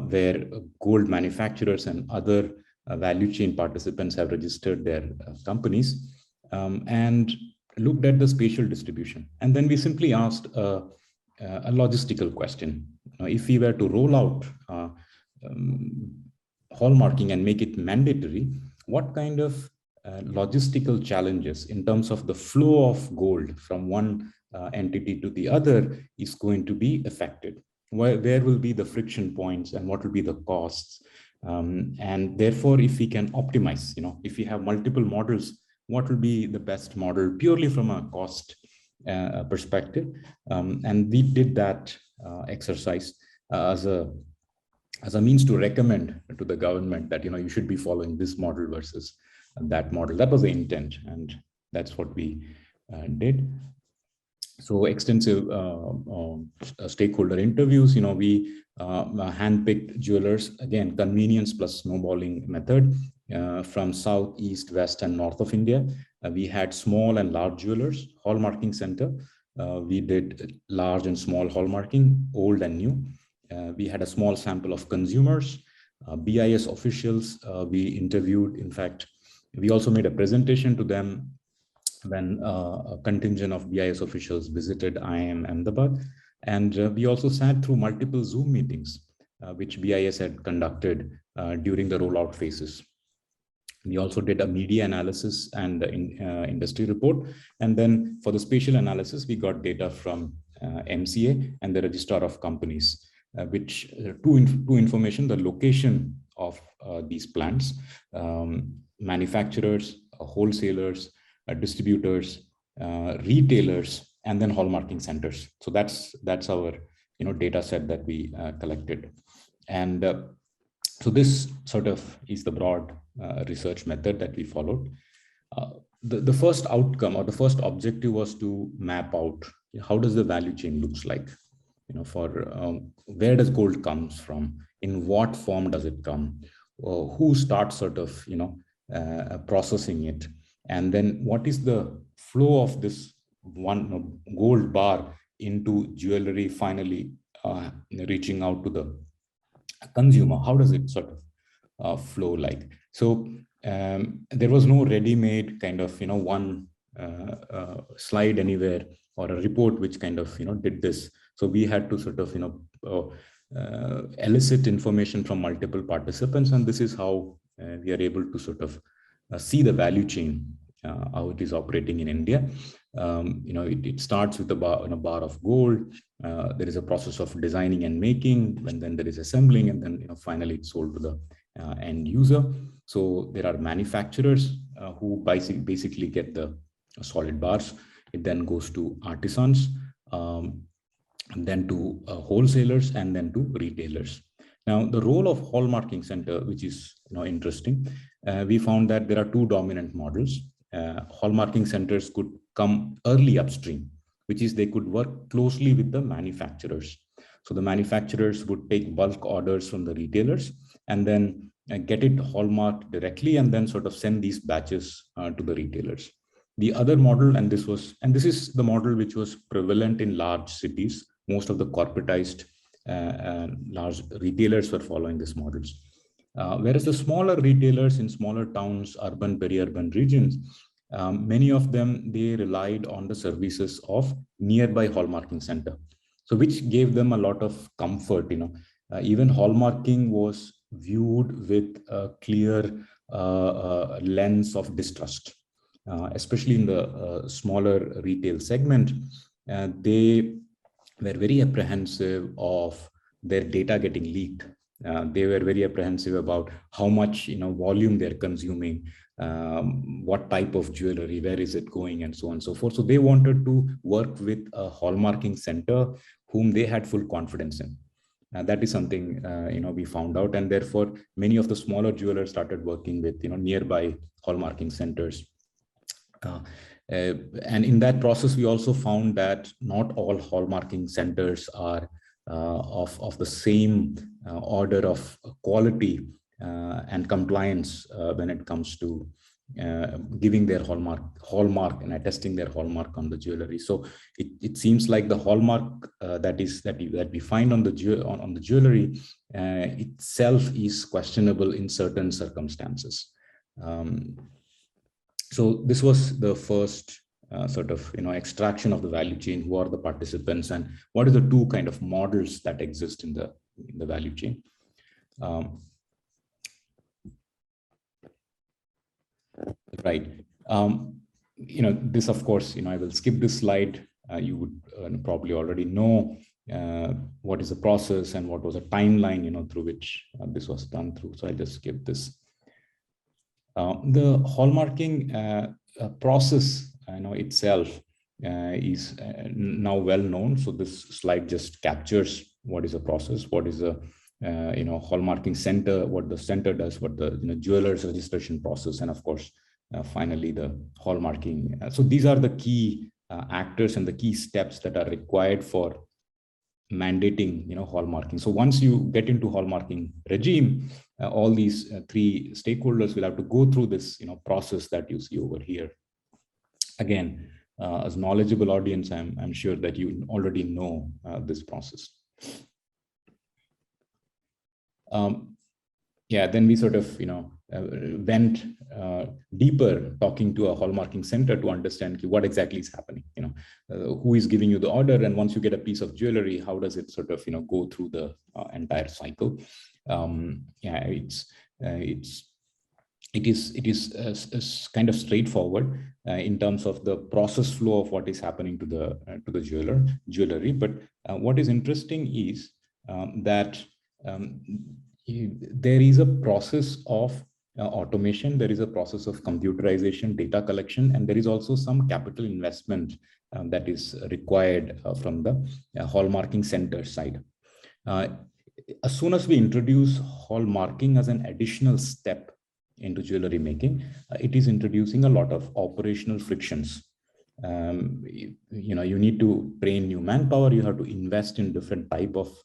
where gold manufacturers and other value chain participants have registered their companies, and looked at the spatial distribution. And then we simply asked a logistical question. If we were to roll out hallmarking and make it mandatory, what kind of logistical challenges in terms of the flow of gold from one entity to the other is going to be affected. Where will be the friction points and what will be the costs? And therefore, if we can optimize, if we have multiple models, what will be the best model purely from a cost perspective? And we did that exercise as a means to recommend to the government that you should be following this model versus that model. That was the intent, and that's what we did. So extensive stakeholder interviews. We handpicked jewelers, again convenience plus snowballing method, from south, east, west, and north of India. We had small and large jewelers, hallmarking center. We did large and small hallmarking, old and new. We had a small sample of consumers, BIS officials. We interviewed. In fact, we also made a presentation to them when a contingent of BIS officials visited IIM Ahmedabad. And we also sat through multiple Zoom meetings, which BIS had conducted during the rollout phases. We also did a media analysis and industry report. And then for the spatial analysis, we got data from MCA and the Registrar of Companies, which two information: the location of these plants, manufacturers, wholesalers, distributors, retailers, and then hallmarking centers. So that's our data set that we collected. And so this sort of is the broad research method that we followed. The first outcome or the first objective was to map out how does the value chain looks like, for where does gold comes from, in what form does it come, who starts sort of processing it, and then what is the flow of this one gold bar into jewelry finally reaching out to the consumer. How does it sort of flow like? So there was no ready-made kind of one slide anywhere or a report which kind of did this. So we had to sort of elicit information from multiple participants, and this is how we are able to sort of see the value chain, how it is operating in India. It starts with a bar of gold. There is a process of designing and making, and then there is assembling, and then finally it's sold to the end user. So there are manufacturers who basically get the solid bars. It then goes to artisans, then to wholesalers, and then to retailers. Now, the role of hallmarking center, which is interesting, we found that there are two dominant models. Hallmarking centers could come early upstream, which is they could work closely with the manufacturers. So the manufacturers would take bulk orders from the retailers and then get it hallmarked directly, and then sort of send these batches to the retailers. The other model, and this is the model which was prevalent in large cities. Most of the corporatized large retailers were following these models. Whereas the smaller retailers in smaller towns, urban, peri-urban regions, many of them, they relied on the services of nearby hallmarking center. So which gave them a lot of comfort. Even hallmarking was viewed with a clear lens of distrust, especially in the smaller retail segment. They were very apprehensive of their data getting leaked. They were very apprehensive about how much volume they're consuming, what type of jewelry, where is it going, and so on and so forth. So they wanted to work with a hallmarking center whom they had full confidence in. That is something we found out, and therefore many of the smaller jewelers started working with nearby hallmarking centers. And in that process, we also found that not all hallmarking centers are of the same order of quality and compliance when it comes to giving their hallmark and attesting their hallmark on the jewelry. So it seems like the hallmark that we find on the jewelry itself is questionable in certain circumstances. So this was the first sort of extraction of the value chain. Who are the participants, and what are the two kind of models that exist in the value chain? Right. This, of course, I will skip this slide. you would probably already know what is the process and what was the timeline, through which this was done through. So I'll just skip this. The hallmarking process, itself is now well known. So this slide just captures what is a process, what is a hallmarking center, what the center does, what the jewelers registration process, and of course finally the hallmarking. So these are the key actors and the key steps that are required for mandating hallmarking. So once you get into hallmarking regime, all these three stakeholders will have to go through this process that you see over here. Again, as knowledgeable audience, I'm sure that you already know this process. Then we sort of went deeper, talking to a hallmarking center to understand what exactly is happening. Who is giving you the order, and once you get a piece of jewelry, how does it sort of go through the entire cycle? It is kind of straightforward in terms of the process flow of what is happening to the jewelry. But what is interesting is that there is a process of automation, there is a process of computerization, data collection, and there is also some capital investment that is required from the hallmarking center side. As soon as we introduce hallmarking as an additional step into jewelry making, it is introducing a lot of operational frictions. You need to train new manpower, you have to invest in different type of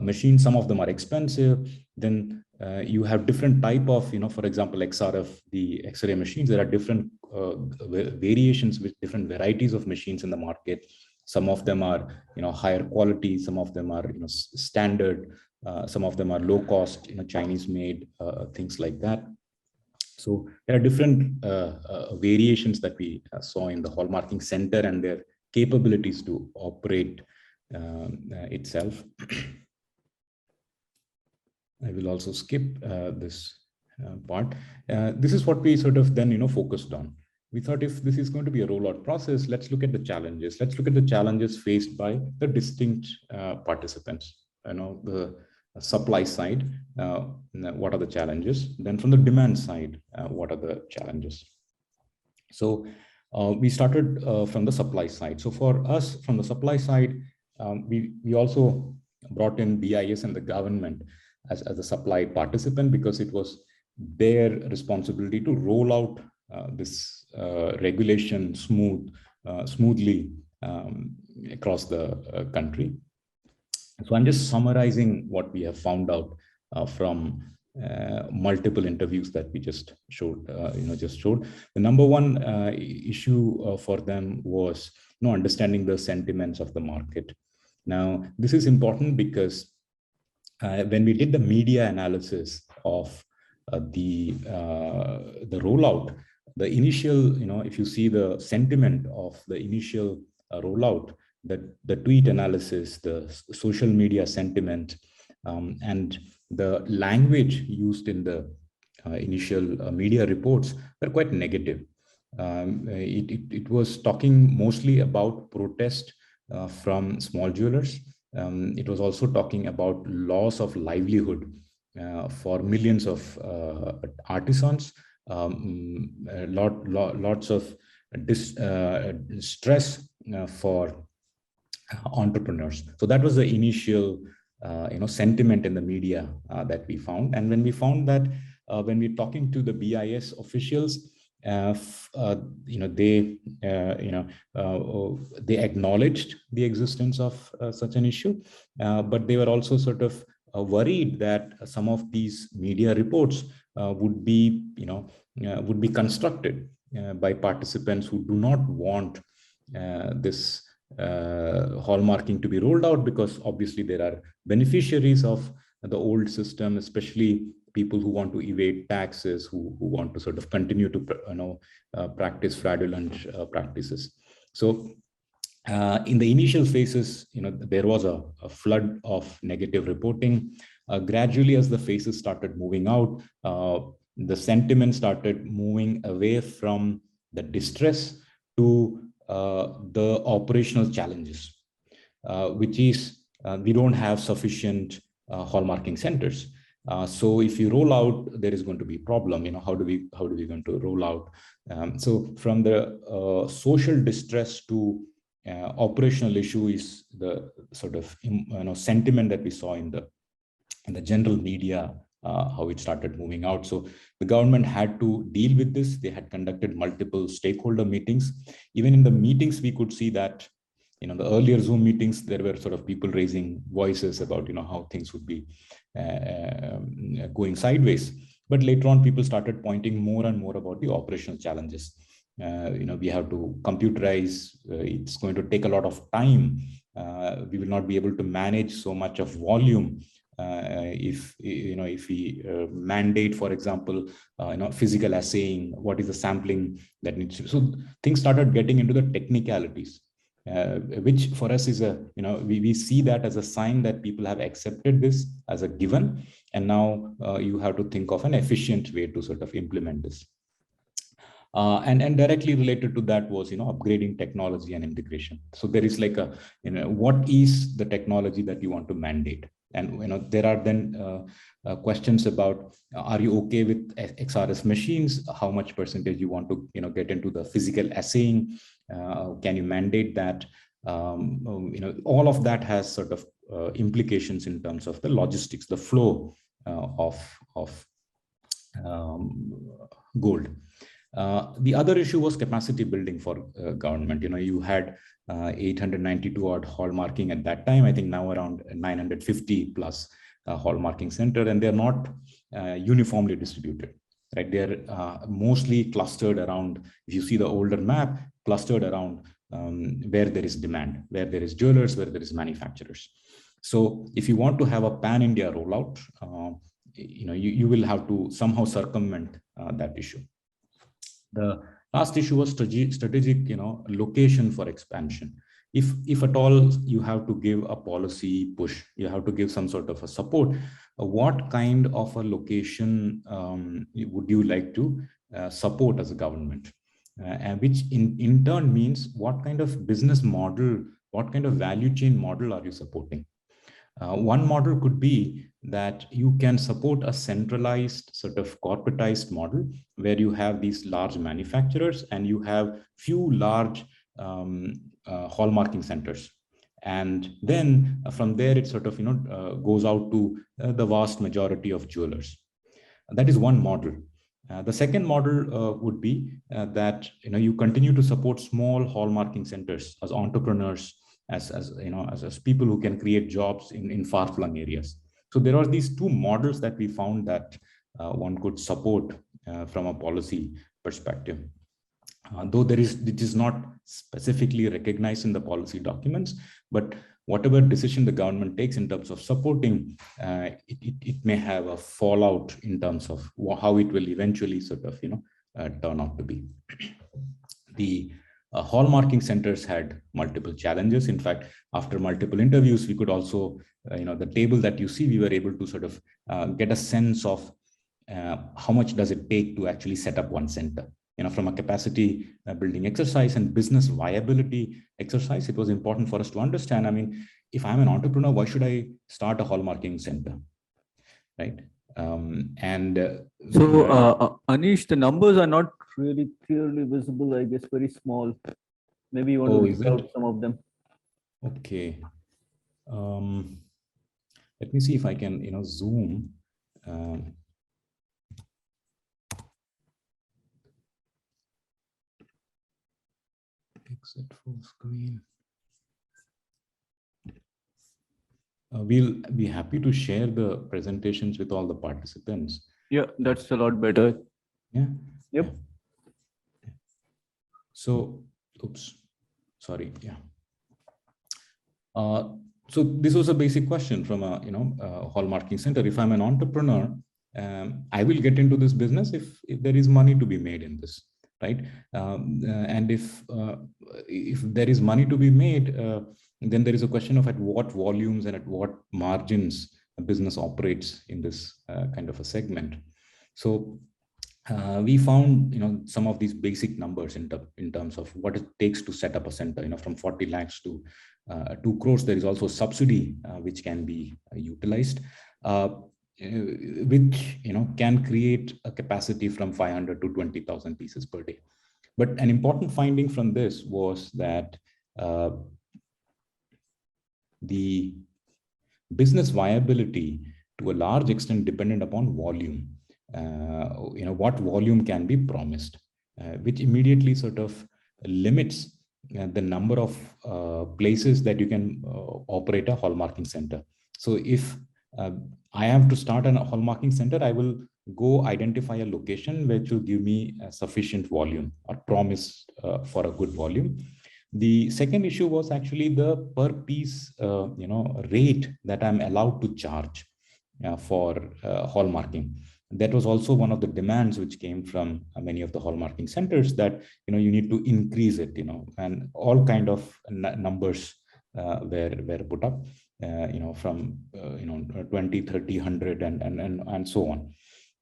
machines. Some of them are expensive. Then you have different type of, for example, XRF, the X-ray machines. There are different variations with different varieties of machines in the market. Some of them are, higher quality. Some of them are, standard. Some of them are low cost, Chinese made, things like that. So there are different variations that we saw in the hallmarking center and their capabilities to operate itself. I will also skip this part. This is what we sort of then focused on. We thought, if this is going to be a rollout process, let's look at the challenges. Let's look at the challenges faced by the distinct participants. The supply side, what are the challenges? Then from the demand side, what are the challenges? So we started from the supply side. So for us, from the supply side, we also brought in BIS and the government as a supply participant, because it was their responsibility to roll out this regulation smoothly across the country. So I'm just summarizing what we have found out from multiple interviews that we just showed. The number one issue for them was understanding the sentiments of the market. Now, this is important because when we did the media analysis of the rollout, the initial, if you see the sentiment of the initial rollout, the tweet analysis, the social media sentiment, and the language used in the initial media reports were quite negative. It was talking mostly about protest from small jewelers. It was also talking about loss of livelihood for millions of artisans, lots of stress for entrepreneurs. So that was the initial sentiment in the media that we found. And when we found that, when we're talking to the BIS officials, they acknowledged the existence of such an issue, but they were also sort of worried that some of these media reports would be constructed by participants who do not want this hallmarking to be rolled out, because obviously there are beneficiaries of the old system, especially people who want to evade taxes, who want to sort of continue to practice fraudulent practices. So in the initial phases, there was a flood of negative reporting. Gradually, as the phases started moving out, the sentiment started moving away from the distress to the operational challenges, which is we don't have sufficient hallmarking centers. So if you roll out, there is going to be a problem. How do we going to roll out? So from the social distress to operational issue is the sort of sentiment that we saw in the general media, how it started moving out. So the government had to deal with this. They had conducted multiple stakeholder meetings. Even in the meetings, we could see that the earlier Zoom meetings, there were sort of people raising voices about how things would be going sideways. But later on, people started pointing more and more about the operational challenges. We have to computerize. It's going to take a lot of time. We will not be able to manage so much of volume if we mandate, for example, physical assaying. What is the sampling that needs to? So things started getting into the technicalities. Which for us is we see that as a sign that people have accepted this as a given, and now you have to think of an efficient way to sort of implement this. And directly related to that was upgrading technology and integration. So there is like a what is the technology that you want to mandate, and there are then questions about are you okay with XRS machines? How much percentage you want to get into the physical assaying? Can you mandate that? All of that has sort of implications in terms of the logistics, the flow of gold. The other issue was capacity building for government. You had 892 odd hallmarking at that time. I think now around 950 plus hallmarking center, and they're not uniformly distributed. Right, they're mostly clustered around. If you see the older map, clustered around where there is demand, where there is jewelers, where there is manufacturers. So if you want to have a pan-India rollout, you will have to somehow circumvent that issue. The last issue was strategic, location for expansion. If at all you have to give a policy push, you have to give some sort of a support. What kind of a location would you like to support as a government? And which in turn means what kind of business model, what kind of value chain model are you supporting? One model could be that you can support a centralized sort of corporatized model where you have these large manufacturers and you have few large hallmarking centers. And then from there, it sort of goes out to the vast majority of jewelers. That is one model. The second model would be that you continue to support small hallmarking centers as entrepreneurs, as people who can create jobs in far-flung areas. So there are these two models that we found that one could support from a policy perspective. Though it is not specifically recognized in the policy documents, but whatever decision the government takes in terms of supporting, it may have a fallout in terms of how it will eventually sort of turn out to be. The hallmarking centers had multiple challenges. In fact, after multiple interviews, we could also, the table that you see, we were able to sort of get a sense of how much does it take to actually set up one center. From a capacity building exercise and business viability exercise, it was important for us to understand, I mean, if I'm an entrepreneur, why should I start a hallmarking center, right? Anish, the numbers are not really clearly visible, I guess, very small. Maybe you want to read out some of them. Okay. Let me see if I can, zoom. Exit full screen. We'll be happy to share the presentations with all the participants. Yeah, that's a lot better. Yeah. Yep. So, oops, sorry. Yeah. So this was a basic question from a hallmarking center. If I'm an entrepreneur, I will get into this business if there is money to be made in this, right? And if there is money to be made, then there is a question of at what volumes and at what margins a business operates in this kind of a segment. So we found, some of these basic numbers in terms of what it takes to set up a center, from 40 lakhs to 2 crores. There is also subsidy which can be utilized, which, can create a capacity from 500 to 20,000 pieces per day. But an important finding from this was that the business viability to a large extent depended upon volume. What volume can be promised, which immediately sort of limits the number of places that you can operate a hallmarking center. So if I have to start a hallmarking center, I will go identify a location which will give me a sufficient volume or promise for a good volume. The second issue was actually the per piece, rate that I'm allowed to charge for hallmarking. That was also one of the demands which came from many of the hallmarking centers, that you need to increase it, and all kind of numbers were put up, from 20, 30, 100 and so on.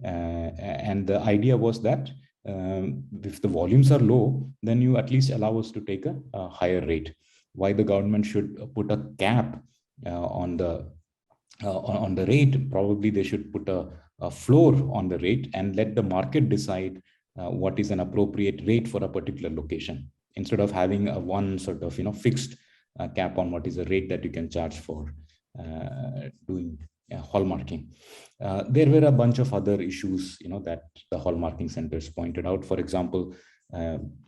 And the idea was that if the volumes are low, then you at least allow us to take a higher rate. Why the government should put a cap on the rate? Probably they should put a floor on the rate and let the market decide what is an appropriate rate for a particular location, instead of having a one sort of fixed cap on what is the rate that you can charge for doing hallmarking. There were a bunch of other issues that the hallmarking centers pointed out. For example,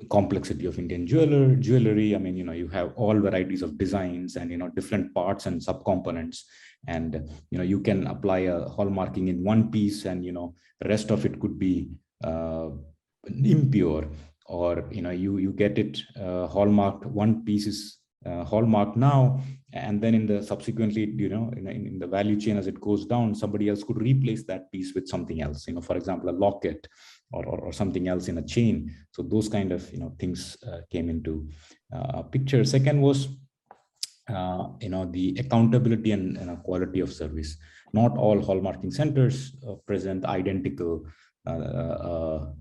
complexity of Indian jewelry. I mean, you have all varieties of designs and different parts and subcomponents, and you can apply a hallmarking in one piece, and the rest of it could be impure, or you get it hallmarked. One piece is hallmarked now, and then in the subsequently in the value chain, as it goes down, somebody else could replace that piece with something else, for example, a locket or something else in a chain. So those kind of things came into picture. Second was the accountability and quality of service. Not all hallmarking centers present identical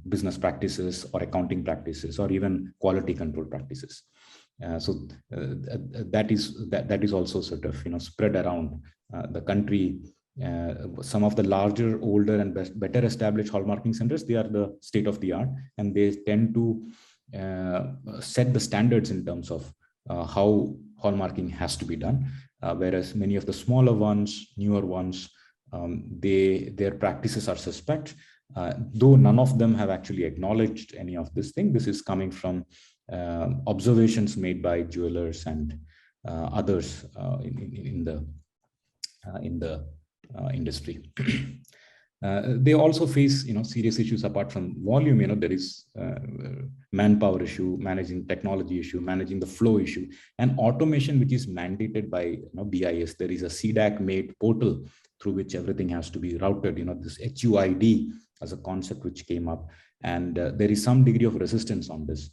business practices or accounting practices or even quality control practices. So that is also sort of spread around the country. Some of the larger, older, and better established hallmarking centers, they are the state of the art, and they tend to set the standards in terms of how hallmarking has to be done. Whereas many of the smaller ones, newer ones, their practices are suspect, though none of them have actually acknowledged any of this thing. This is coming from observations made by jewelers and others in the industry. They also face serious issues apart from volume. There is manpower issue, managing technology issue, managing the flow issue, and automation, which is mandated by BIS. There is a CDAC made portal through which everything has to be routed. This HUID as a concept which came up, and there is some degree of resistance on this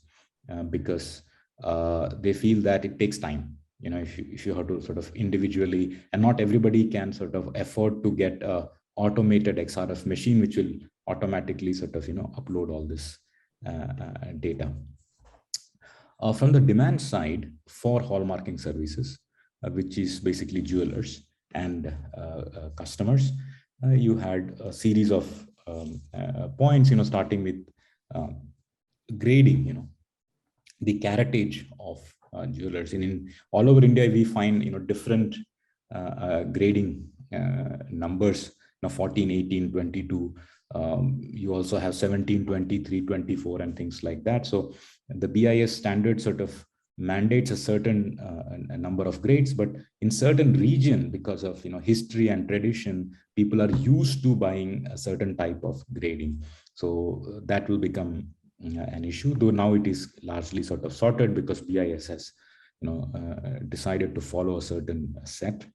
because they feel that it takes time. If you have to sort of individually, and not everybody can sort of afford to get a automated XRF machine which will automatically sort of upload all this data. From the demand side for hallmarking services, which is basically jewelers and customers, you had a series of points, starting with grading, the caratage of jewelers. In all over India, we find different grading numbers. 14, 18, 22. You also have 17, 23, 24, and things like that. So the BIS standard sort of mandates a certain number of grades, but in certain region, because of history and tradition, people are used to buying a certain type of grading. So that will become an issue, though now it is largely sort of sorted because BIS has decided to follow a certain set.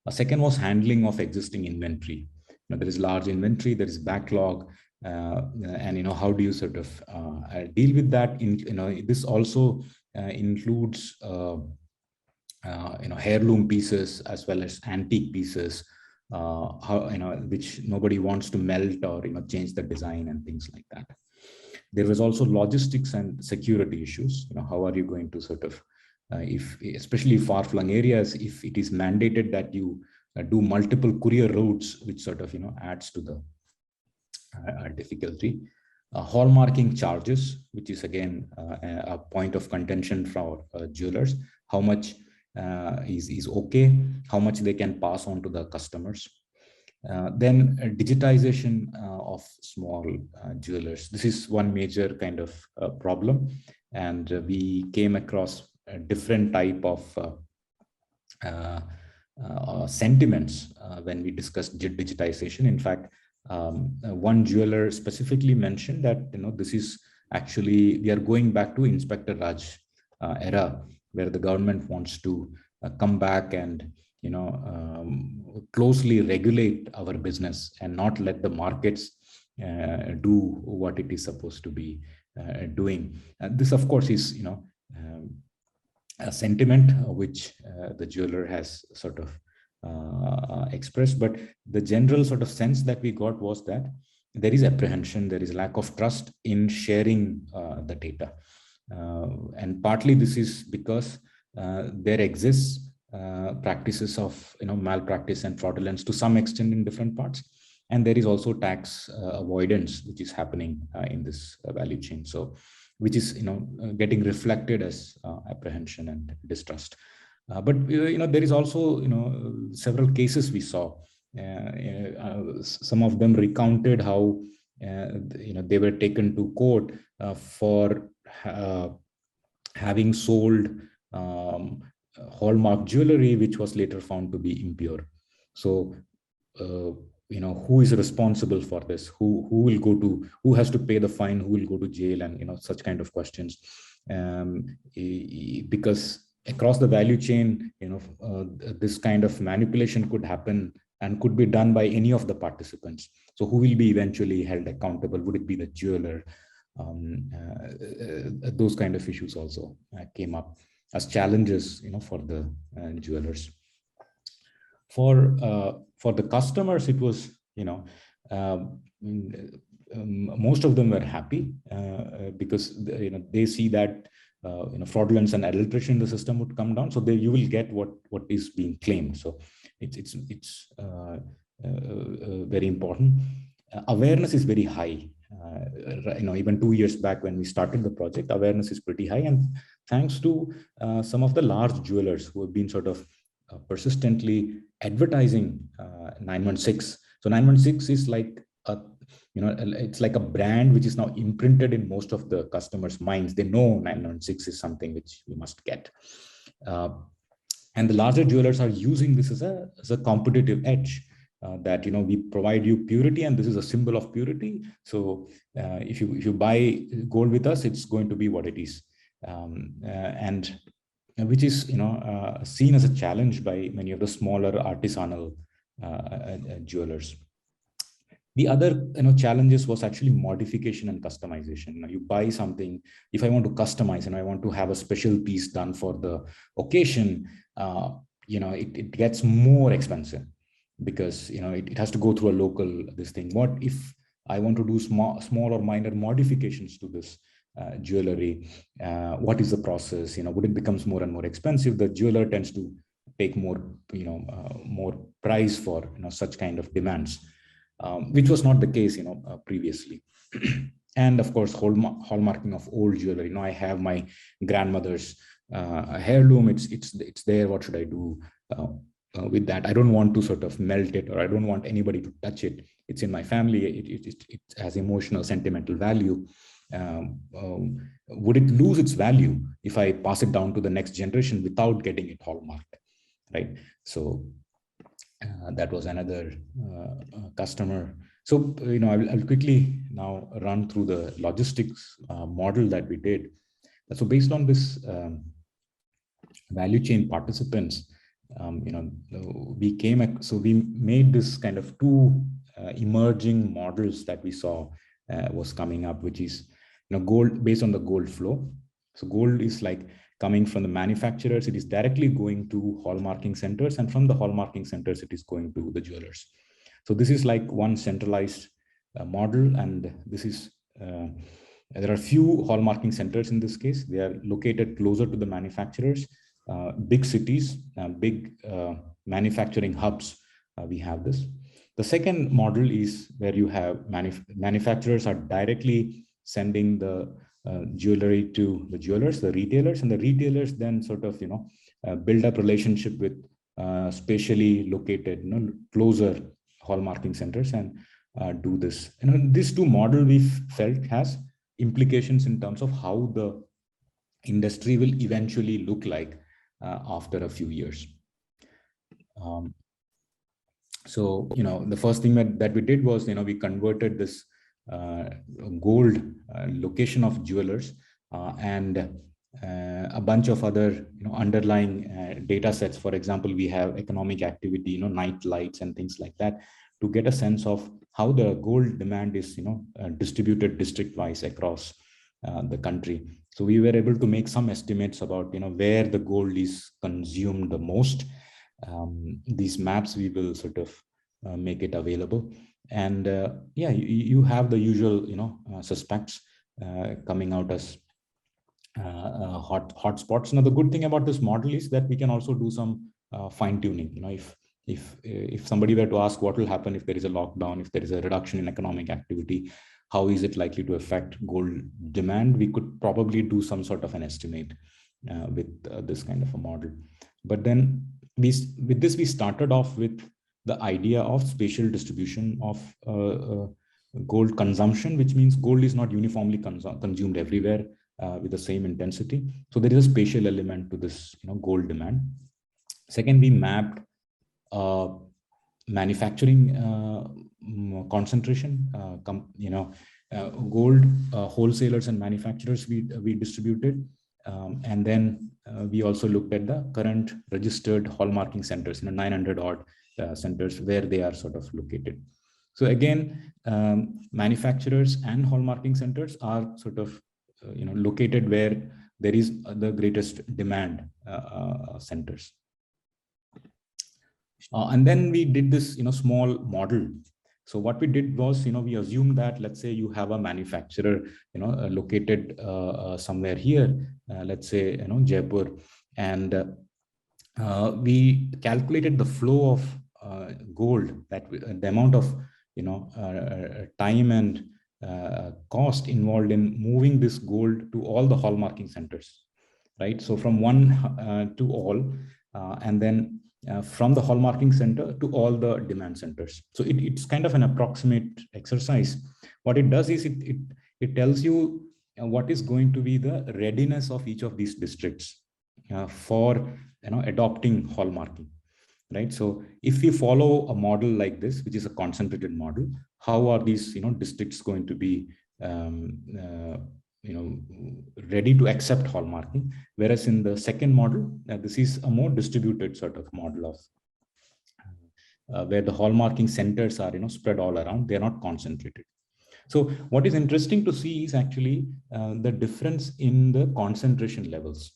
A second was handling of existing inventory. There is large inventory, there is backlog, and how do you sort of deal with that? This also includes heirloom pieces as well as antique pieces, how, which nobody wants to melt or, change the design and things like that. There was also logistics and security issues. How are you going to sort of, if especially far-flung areas, if it is mandated that you do multiple courier routes, which sort of, adds to the difficulty. Hallmarking charges, which is again a point of contention for jewelers. How much is okay, how much they can pass on to the customers. Then digitization of small jewelers. This is one major kind of problem, and we came across a different type of sentiments when we discussed digitization. In fact, one jeweler specifically mentioned that this is actually, we are going back to Inspector Raj era, where the government wants to come back and closely regulate our business and not let the markets do what it is supposed to be doing. This, of course, is a sentiment which the jeweler has sort of expressed, but the general sort of sense that we got was that there is apprehension, there is lack of trust in sharing the data, and partly this is because there exists practices of malpractice and fraudulence to some extent in different parts, and there is also tax avoidance which is happening in this value chain, so which is getting reflected as apprehension and distrust. But there is also several cases we saw. Some of them recounted how they were taken to court for having sold hallmark jewelry, which was later found to be impure. So who is responsible for this? Who will go to? Who has to pay the fine? Who will go to jail? And such kind of questions, because across the value chain, this kind of manipulation could happen and could be done by any of the participants. So who will be eventually held accountable? Would it be the jeweler? Those kind of issues also came up as challenges, for the jewelers. For the customers, it was, most of them were happy because they see that fraudulence and adulteration in the system would come down, so you will get what is being claimed. So it's very important. Awareness is very high. Even 2 years back when we started the project, awareness is pretty high, and thanks to some of the large jewelers who have been sort of persistently advertising 916. So 916 is like it's like a brand which is now imprinted in most of the customers' minds. They know 916 is something which we must get. And the larger jewelers are using this as a competitive edge, that we provide you purity, and this is a symbol of purity. So if you buy gold with us, it's going to be what it is, and which is seen as a challenge by many of the smaller artisanal jewelers. The other challenges was actually modification and customization. You buy something, if I want to customize and I want to have a special piece done for the occasion, it gets more expensive because it has to go through a local this thing. What if I want to do small or minor modifications to this jewelry? What is the process? Would it becomes more and more expensive? The jeweler tends to take more price for such kind of demands, which was not the case previously. And of course, hallmarking of old jewelry. I have my grandmother's heirloom. It's there. What should I do with that? I don't want to sort of melt it, or I don't want anybody to touch it. It's in my family. It has emotional, sentimental value. Would it lose its value if I pass it down to the next generation without getting it hallmarked, right? So that was another customer. So I'll quickly now run through the logistics model that we did. So based on this value chain participants, we made this kind of two emerging models that we saw was coming up, which is gold based on the gold flow. So gold is like coming from the manufacturers, it is directly going to hallmarking centers, and from the hallmarking centers, it is going to the jewelers. So this is like one centralized model, and this is there are few hallmarking centers in this case. They are located closer to the manufacturers, big cities, big manufacturing hubs. We have this. The second model is where you have manufacturers are directly sending the jewelry to the jewelers, the retailers, and the retailers then sort of build up relationship with spatially located, closer hallmarking centers and do this. These two model we felt has implications in terms of how the industry will eventually look like after a few years. So, the first thing that we did was, we converted this gold location of jewelers and a bunch of other, underlying data sets. For example, we have economic activity, night lights and things like that, to get a sense of how the gold demand is, distributed district-wise across the country. So we were able to make some estimates about, where the gold is consumed the most. These maps we will sort of make it available, and yeah, you have the usual suspects coming out as hotspots. Now the good thing about this model is that we can also do some fine tuning. If somebody were to ask what will happen if there is a lockdown, if there is a reduction in economic activity, how is it likely to affect gold demand, we could probably do some sort of an estimate with this kind of a model. But then with this, we started off with the idea of spatial distribution of gold consumption, which means gold is not uniformly consumed everywhere with the same intensity. So there is a spatial element to this gold demand. Second, we mapped manufacturing concentration, gold wholesalers and manufacturers we distributed. And then we also looked at the current registered hallmarking centers, 900 odd centers where they are sort of located. So again, manufacturers and hallmarking centers are sort of located where there is the greatest demand centers. And then we did this small model. So what we did was, we assumed that, let's say you have a manufacturer, located somewhere here, let's say, Jaipur, and we calculated the flow of gold, that the amount of, time and cost involved in moving this gold to all the hallmarking centers, right? So from one to all, and then from the hallmarking center to all the demand centers. So it's kind of an approximate exercise. What it does is it tells you what is going to be the readiness of each of these districts for adopting hallmarking, right? So if we follow a model like this, which is a concentrated model, how are these districts going to be ready to accept hallmarking? Whereas in the second model, this is a more distributed sort of model of where the hallmarking centers are spread all around. They're not concentrated. So what is interesting to see is actually the difference in the concentration levels,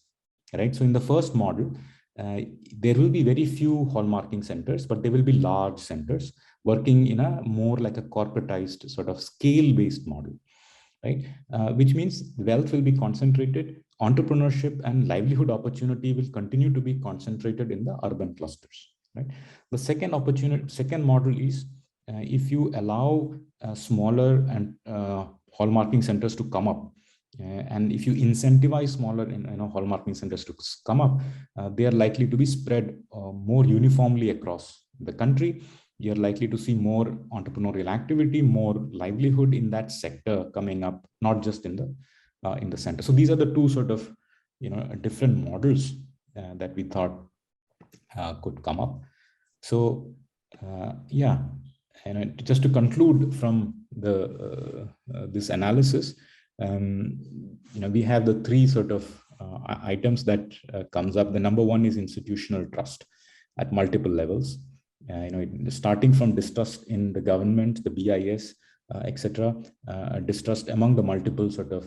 right? So in the first model, there will be very few hallmarking centers, but they will be large centers working in a more like a corporatized sort of scale-based model, right? Which means wealth will be concentrated, entrepreneurship and livelihood opportunity will continue to be concentrated in the urban clusters, right? The second model is if you allow smaller and hallmarking centers to come up, and if you incentivize smaller hallmarking centers to come up, they are likely to be spread more uniformly across the country. You're likely to see more entrepreneurial activity, more livelihood in that sector coming up, not just in the center. So these are the two sort of different models that we thought could come up. So yeah, and just to conclude from the this analysis, we have the three sort of items that comes up. The number one is institutional trust at multiple levels. Starting from distrust in the government, the BIS, etc., distrust among the multiple sort of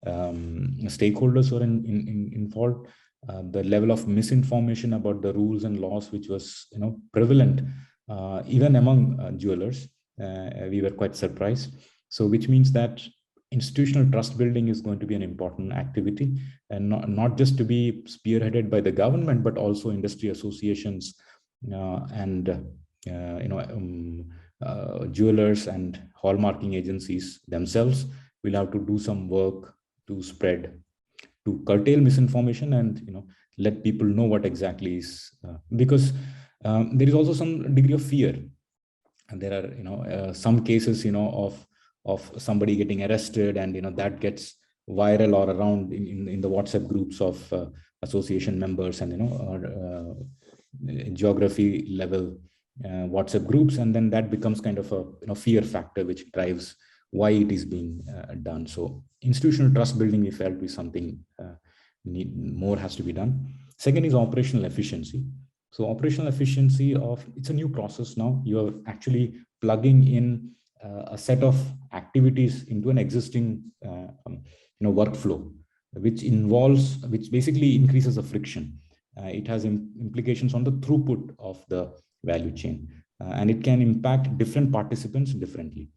stakeholders who are involved. The level of misinformation about the rules and laws, which was prevalent even among jewelers, we were quite surprised. So, which means that institutional trust building is going to be an important activity, and not just to be spearheaded by the government, but also industry associations and jewelers and hallmarking agencies themselves will have to do some work to curtail misinformation and let people know what exactly is because there is also some degree of fear, and there are some cases of somebody getting arrested, and that gets viral or around in the WhatsApp groups of association members and geography level WhatsApp groups, and then that becomes kind of a fear factor which drives why it is being done. So institutional trust building, we felt, is something more has to be done. Second is operational efficiency. So operational efficiency it's a new process now. You are actually plugging in a set of activities into an existing workflow, which basically increases the friction. It has implications on the throughput of the value chain, and it can impact different participants differently.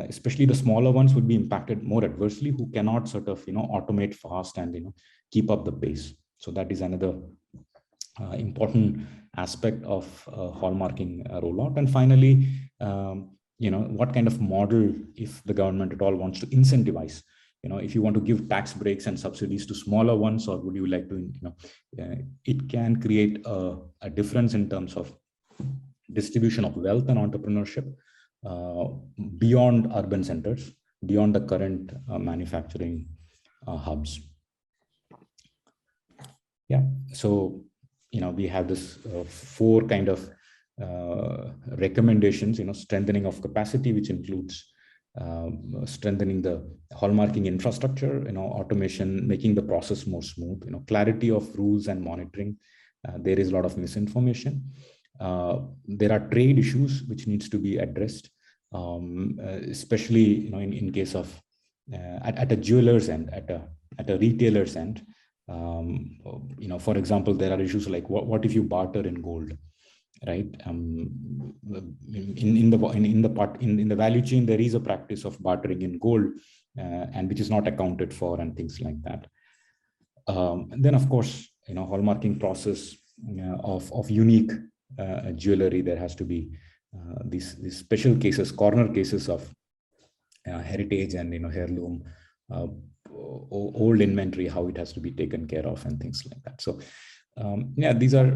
Especially the smaller ones would be impacted more adversely, who cannot sort of automate fast and keep up the pace. So that is another important aspect of hallmarking rollout. And finally, what kind of model, if the government at all wants to incentivize, if you want to give tax breaks and subsidies to smaller ones, or would you like to, it can create a difference in terms of distribution of wealth and entrepreneurship beyond urban centers, beyond the current manufacturing hubs. Yeah, so we have this 4 kind of recommendations. Strengthening of capacity, which includes strengthening the hallmarking infrastructure, automation, making the process more smooth, clarity of rules and monitoring. There is a lot of misinformation. There are trade issues which needs to be addressed, especially in case of at a jeweler's end, at a retailer's end. For example, there are issues like what if you barter in gold, right? In the value chain, there is a practice of bartering in gold, and which is not accounted for, and things like that. Then, of course, hallmarking process of unique jewelry. There has to be these special cases, corner cases of heritage and heirloom, old inventory, how it has to be taken care of, and things like that. So yeah, these are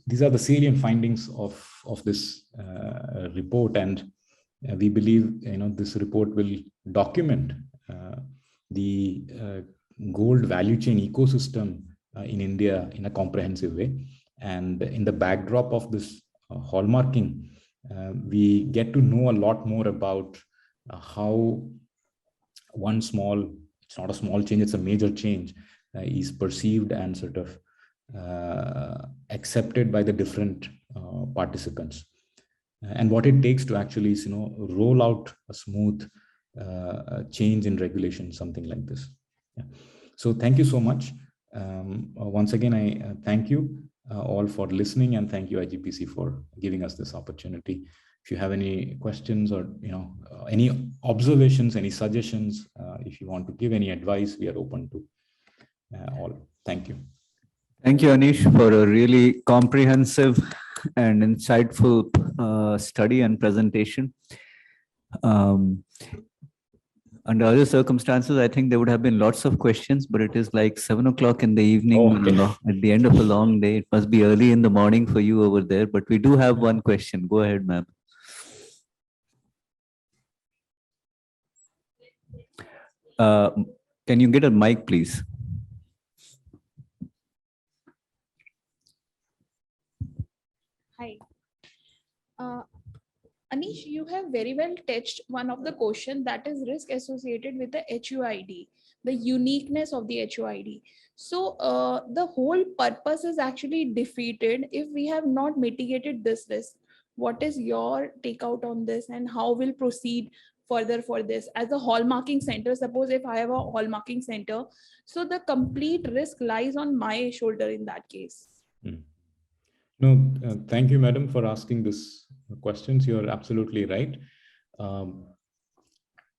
the salient findings of this report, and we believe this report will document the gold value chain ecosystem in India in a comprehensive way. And in the backdrop of this hallmarking, we get to know a lot more about how one small, it's not a small change, it's a major change, is perceived and sort of accepted by the different participants, and what it takes to actually roll out a smooth change in regulation, something like this. Yeah. So thank you so much. Once again, I thank you all for listening, and thank you IGPC for giving us this opportunity. If you have any questions or any observations, any suggestions, if you want to give any advice, we are open to all. Thank you. Thank you, Anish, for a really comprehensive and insightful study and presentation. Under other circumstances, I think there would have been lots of questions, but it is like 7 o'clock in the evening, at the end of a long day. It must be early in the morning for you over there, but we do have one question. Go ahead, ma'am. Can you get a mic, please? Hi. Anish, you have very well touched one of the question, that is risk associated with the HUID, the uniqueness of the HUID. So the whole purpose is actually defeated if we have not mitigated this risk. What is your takeout on this, and how will proceed further for this as a hallmarking center? Suppose if I have a hallmarking center, so the complete risk lies on my shoulder in that case. No, thank you, madam, for asking this questions. You're absolutely right.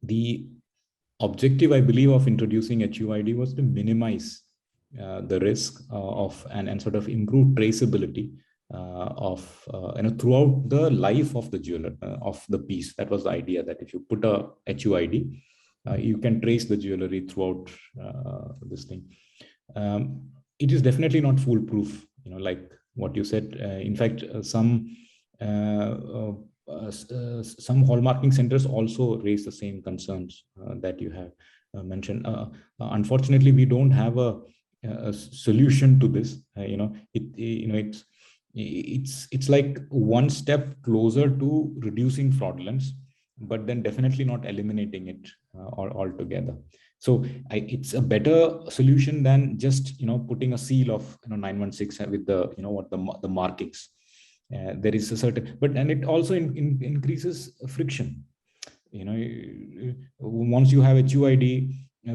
The objective, I believe, of introducing HUID was to minimize the risk of and sort of improve traceability throughout the life of the jeweler, of the piece. That was the idea, that if you put a HUID, you can trace the jewelry throughout this thing. It is definitely not foolproof, like what you said. In fact, some hallmarking centers also raise the same concerns that you have mentioned. Unfortunately, we don't have a solution to this. It's like one step closer to reducing fraudulence, but then definitely not eliminating it altogether. So it's a better solution than just putting a seal of 916 with the the markings. There is a certain, and it also increases friction. Once you have a HUID,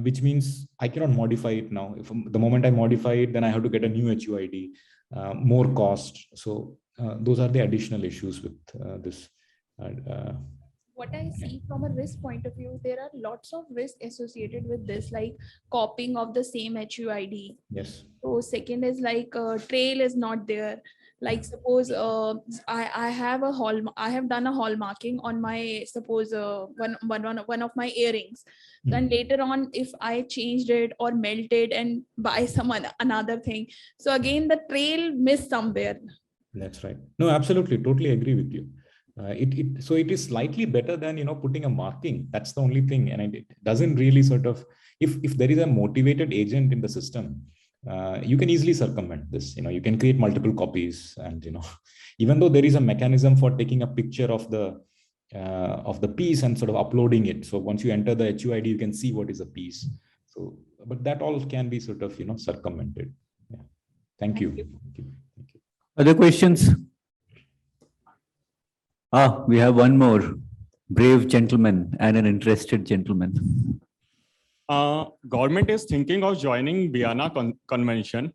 which means I cannot modify it now. If the moment I modify it, then I have to get a new HUID, more cost. So those are the additional issues with this. What I see from a risk point of view, there are lots of risks associated with this, like copying of the same HUID. Yes. So second is like trail is not there. Like suppose I have done a hallmarking on my, suppose one of my earrings. Then later on, if I changed it or melted and buy some another thing, so again the trail missed somewhere. That's right. No, absolutely, totally agree with you. So it is slightly better than putting a marking. That's the only thing, and it doesn't really sort of, if there is a motivated agent in the system, you can easily circumvent this. You can create multiple copies, and even though there is a mechanism for taking a picture of the piece and sort of uploading it. So once you enter the HUID, you can see what is a piece. So, but that all can be sort of circumvented. Yeah. Thank you. Thank you. Other questions? We have one more brave gentleman and an interested gentleman. Government is thinking of joining Vienna Convention.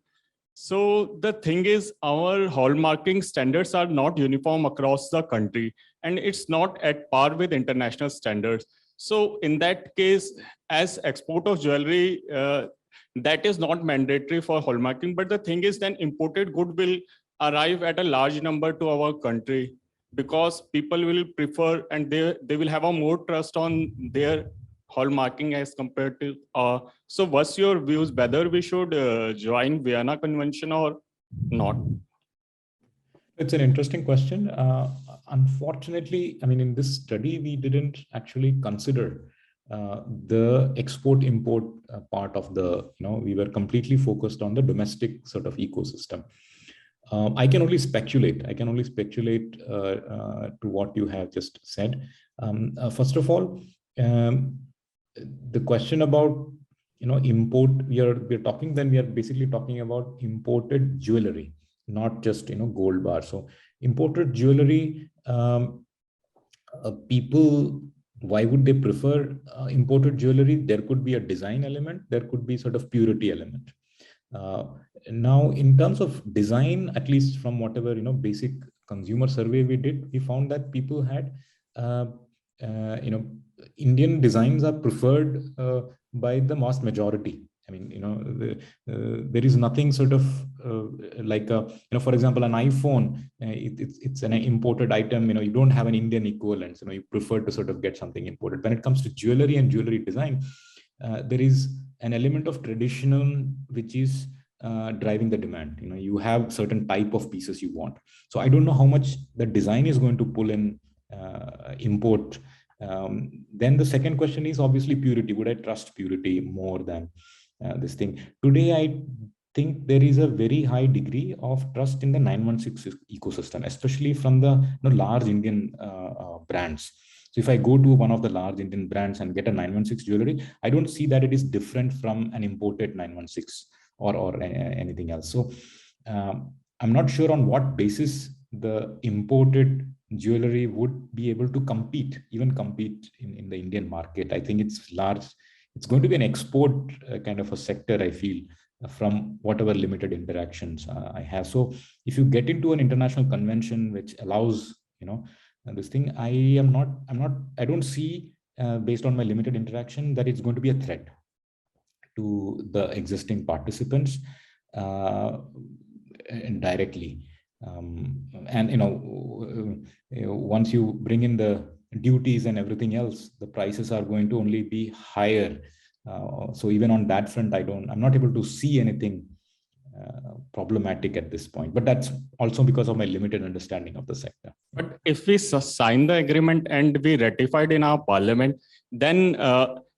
So the thing is, our hallmarking standards are not uniform across the country, and it's not at par with international standards. So in that case, as export of jewelry, that is not mandatory for hallmarking. But the thing is, then imported good will arrive at a large number to our country, because people will prefer, and they will have a more trust on their hallmarking as compared to. So what's your views, whether we should join Vienna Convention or not? It's an interesting question. Unfortunately, I mean, in this study, we didn't actually consider the export-import part of the, we were completely focused on the domestic sort of ecosystem. I can only speculate. To what you have just said. First of all, the question about import, we are basically talking about imported jewelry, not just gold bar. So imported jewelry, people, why would they prefer imported jewelry? There could be a design element, there could be sort of purity element. Now, in terms of design, at least from whatever basic consumer survey we did, we found that people had Indian designs are preferred by the mass majority. I mean, there is nothing sort of like for example, an iPhone. It's an imported item. You don't have an Indian equivalent. You prefer to sort of get something imported. When it comes to jewelry and jewelry design, there is an element of traditional which is driving the demand. You have certain type of pieces you want. So I don't know how much the design is going to pull in import. Then the second question is obviously purity. Would I trust purity more than this thing? Today, I think there is a very high degree of trust in the 916 ecosystem, especially from the large Indian brands. So if I go to one of the large Indian brands and get a 916 jewelry, I don't see that it is different from an imported 916 or anything else. So I'm not sure on what basis the imported jewelry would be able to compete in the Indian market. I think it's large. It's going to be an export kind of a sector, I feel, from whatever limited interactions I have. So if you get into an international convention which allows, this thing, I don't see, based on my limited interaction, that it's going to be a threat to the existing participants indirectly. Once you bring in the duties and everything else, the prices are going to only be higher. So even on that front, I'm not able to see anything problematic at this point. But that's also because of my limited understanding of the sector. But if we sign the agreement and we ratified in our parliament, then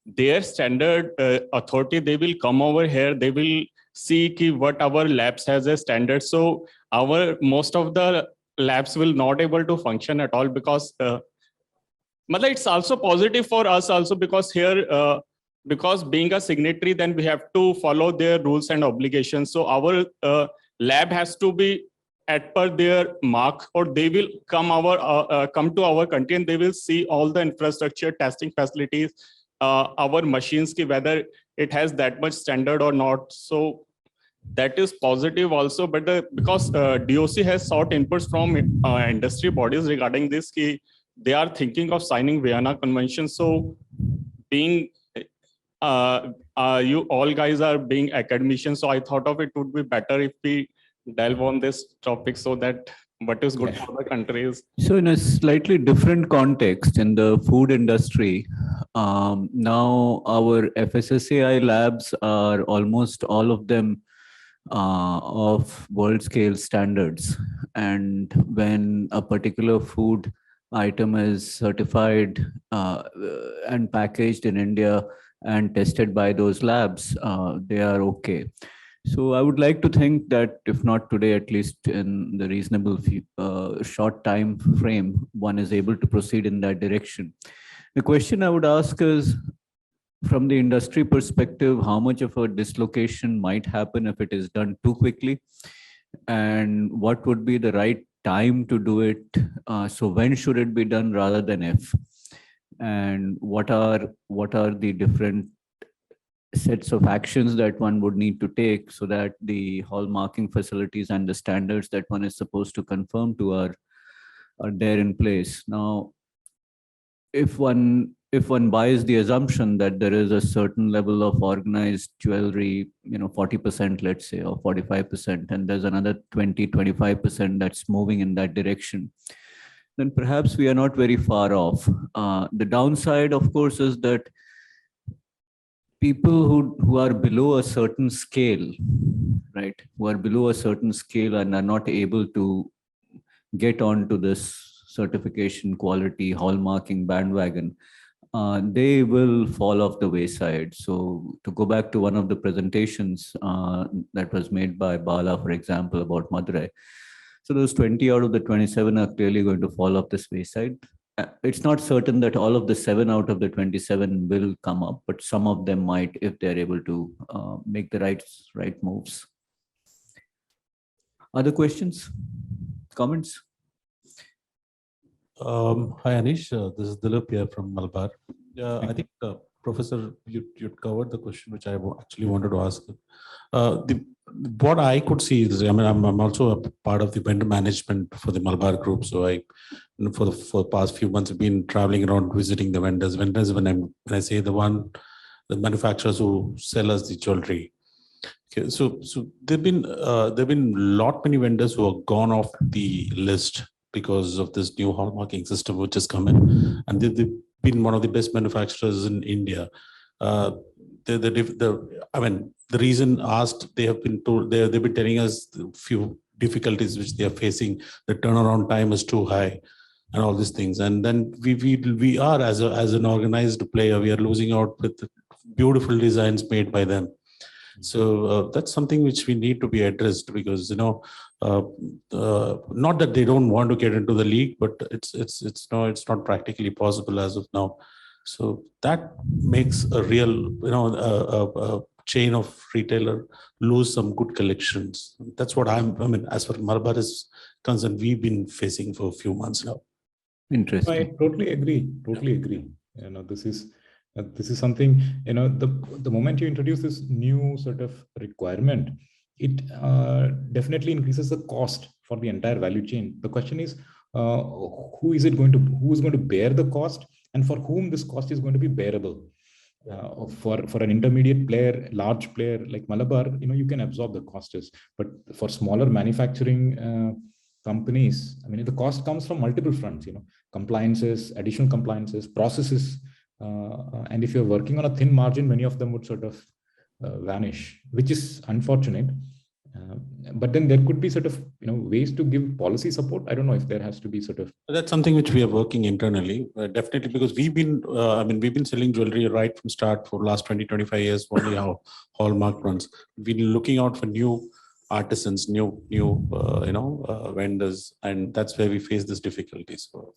their standard authority, they will come over here, they will see what our labs has a standard. So most of the labs will not able to function at all, because it's also positive for us also, because here, because being a signatory, then we have to follow their rules and obligations. So our lab has to be at per their mark, or they will come to our country and they will see all the infrastructure, testing facilities, our machines, whether it has that much standard or not. So that is positive also. But because DOC has sought inputs from industry bodies regarding this, they are thinking of signing Vienna Convention. So being you all guys are being academicians, so I thought of it would be better if we delve on this topic, so that what is good for the countries. So in a slightly different context, in the food industry, now our FSSAI labs are almost all of them of world scale standards. And when a particular food item is certified and packaged in India and tested by those labs, they are okay. So I would like to think that if not today, at least in the reasonable short time frame, one is able to proceed in that direction. The question I would ask is, from the industry perspective, how much of a dislocation might happen if it is done too quickly? And what would be the right time to do it? So when should it be done rather than if? And what are the different sets of actions that one would need to take so that the hallmarking facilities and the standards that one is supposed to conform to are there in place? Now, if one buys the assumption that there is a certain level of organized jewelry, 40%, let's say, or 45%, and there's another 20-25% that's moving in that direction, then perhaps we are not very far off. The downside, of course, is that people who are below a certain scale, right, who are below a certain scale and are not able to get onto this certification quality hallmarking bandwagon, they will fall off the wayside. So to go back to one of the presentations that was made by Bala, for example, about Madurai, so those 20 out of the 27 are clearly going to fall off this wayside. It's not certain that all of the 7 out of the 27 will come up, but some of them might, if they're able to make the right moves. Other questions, comments? Hi, Anish. This is Dilip here from Malabar. I think, Professor, you covered the question which I actually wanted to ask. What I could see is, I'm also a part of the vendor management for the Malabar group. So for the past few months, I've been traveling around visiting the vendors. When I say the manufacturers who sell us the jewelry. Okay, so there've been many vendors who have gone off the list because of this new hallmarking system which has come in, and they've been one of the best manufacturers in India. The reason asked, they have been told, they've been telling us a few difficulties which they are facing. The turnaround time is too high, and all these things. And then we are, as an organized player, we are losing out with beautiful designs made by them. So that's something which we need to be addressed, because not that they don't want to get into the league, but it's not practically possible as of now. So that makes a real a chain of retailer lose some good collections. That's what as far as Malabar is concerned, we've been facing for a few months now. Interesting. I totally agree. Totally agree. You know, this is something, you know, the moment you introduce this new sort of requirement, it definitely increases the cost for the entire value chain. The question is, who is going to bear the cost, and for whom this cost is going to be bearable? For an intermediate player, large player like Malabar, you know, you can absorb the costs, but for smaller manufacturing companies, I mean, the cost comes from multiple fronts, you know, compliances, additional compliances, processes, and if you're working on a thin margin, many of them would sort of vanish, which is unfortunate. But then there could be sort of, you know, ways to give policy support. I don't know if there has to be sort of. That's something which we are working internally, definitely, because we've been selling jewelry right from start for the last 20-25 years, only how Hallmark runs. We've been looking out for new artisans, new vendors, and that's where we face these difficulties. So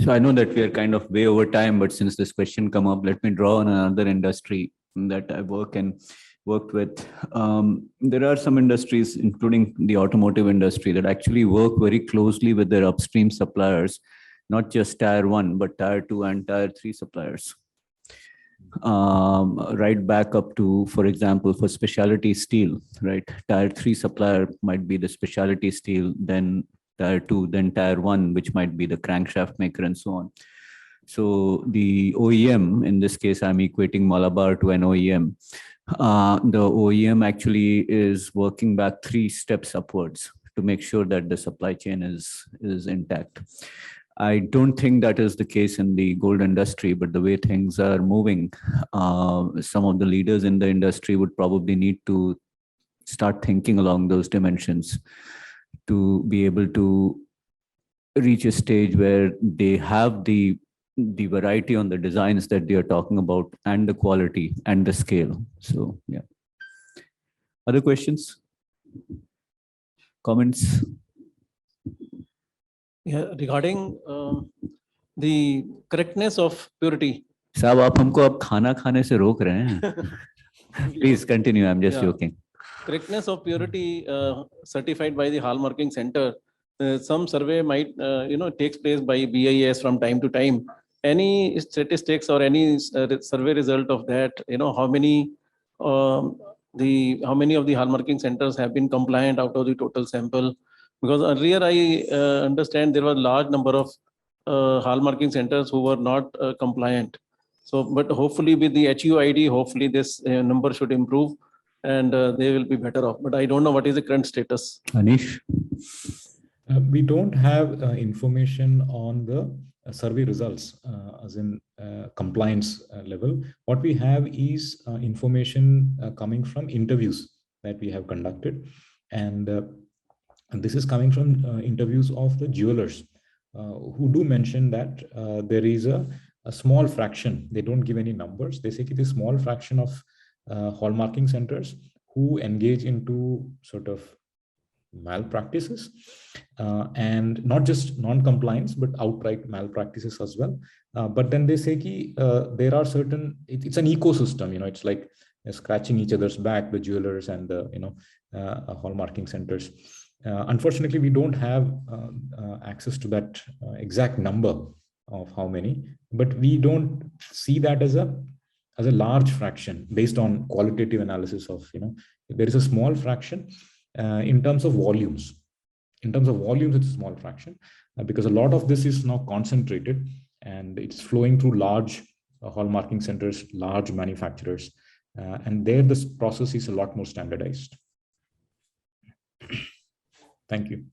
I know that we are kind of way over time, but since this question come up, let me draw on another industry that I worked with. There are some industries, including the automotive industry, that actually work very closely with their upstream suppliers, not just tier 1, but tier 2 and tier 3 suppliers. Right back up to, for example, for specialty steel, right? Tier 3 supplier might be the specialty steel, then tier 2, then tier 1, which might be the crankshaft maker and so on. So the OEM, in this case, I'm equating Malabar to an OEM. The OEM actually is working back 3 steps upwards to make sure that the supply chain is intact. I don't think that is the case in the gold industry, but the way things are moving, some of the leaders in the industry would probably need to start thinking along those dimensions to be able to reach a stage where they have the variety on the designs that they are talking about, and the quality and the scale. So, yeah. Other questions? Comments? Yeah, regarding the correctness of purity. साहब आप हमको अब खाना खाने से रोक रहे हैं. Please continue. I'm just joking. Correctness of purity certified by the Hallmarking Center. Some survey might, takes place by BIS from time to time. Any statistics or any survey result of that? How many of the Hallmarking centers have been compliant out of the total sample? Because earlier I understand there were a large number of Hallmarking centers who were not compliant. So, but hopefully with the HUID, hopefully this number should improve and they will be better off. But I don't know what is the current status. Anish? We don't have information on the survey results as in compliance level. What we have is information coming from interviews that we have conducted. And this is coming from interviews of the jewelers who do mention that there is a small fraction. They don't give any numbers. They say it is a small fraction of hallmarking centers who engage into sort of malpractices and not just non-compliance but outright malpractices as well. But then they say there are certain, it's an ecosystem, it's like scratching each other's back, the jewelers and the hallmarking centers. Unfortunately, we don't have access to that exact number of how many, but we don't see that as a large fraction based on qualitative analysis of, there is a small fraction. In terms of volumes, it's a small fraction because a lot of this is now concentrated and it's flowing through large hallmarking centers, large manufacturers, and there this process is a lot more standardized. Thank you.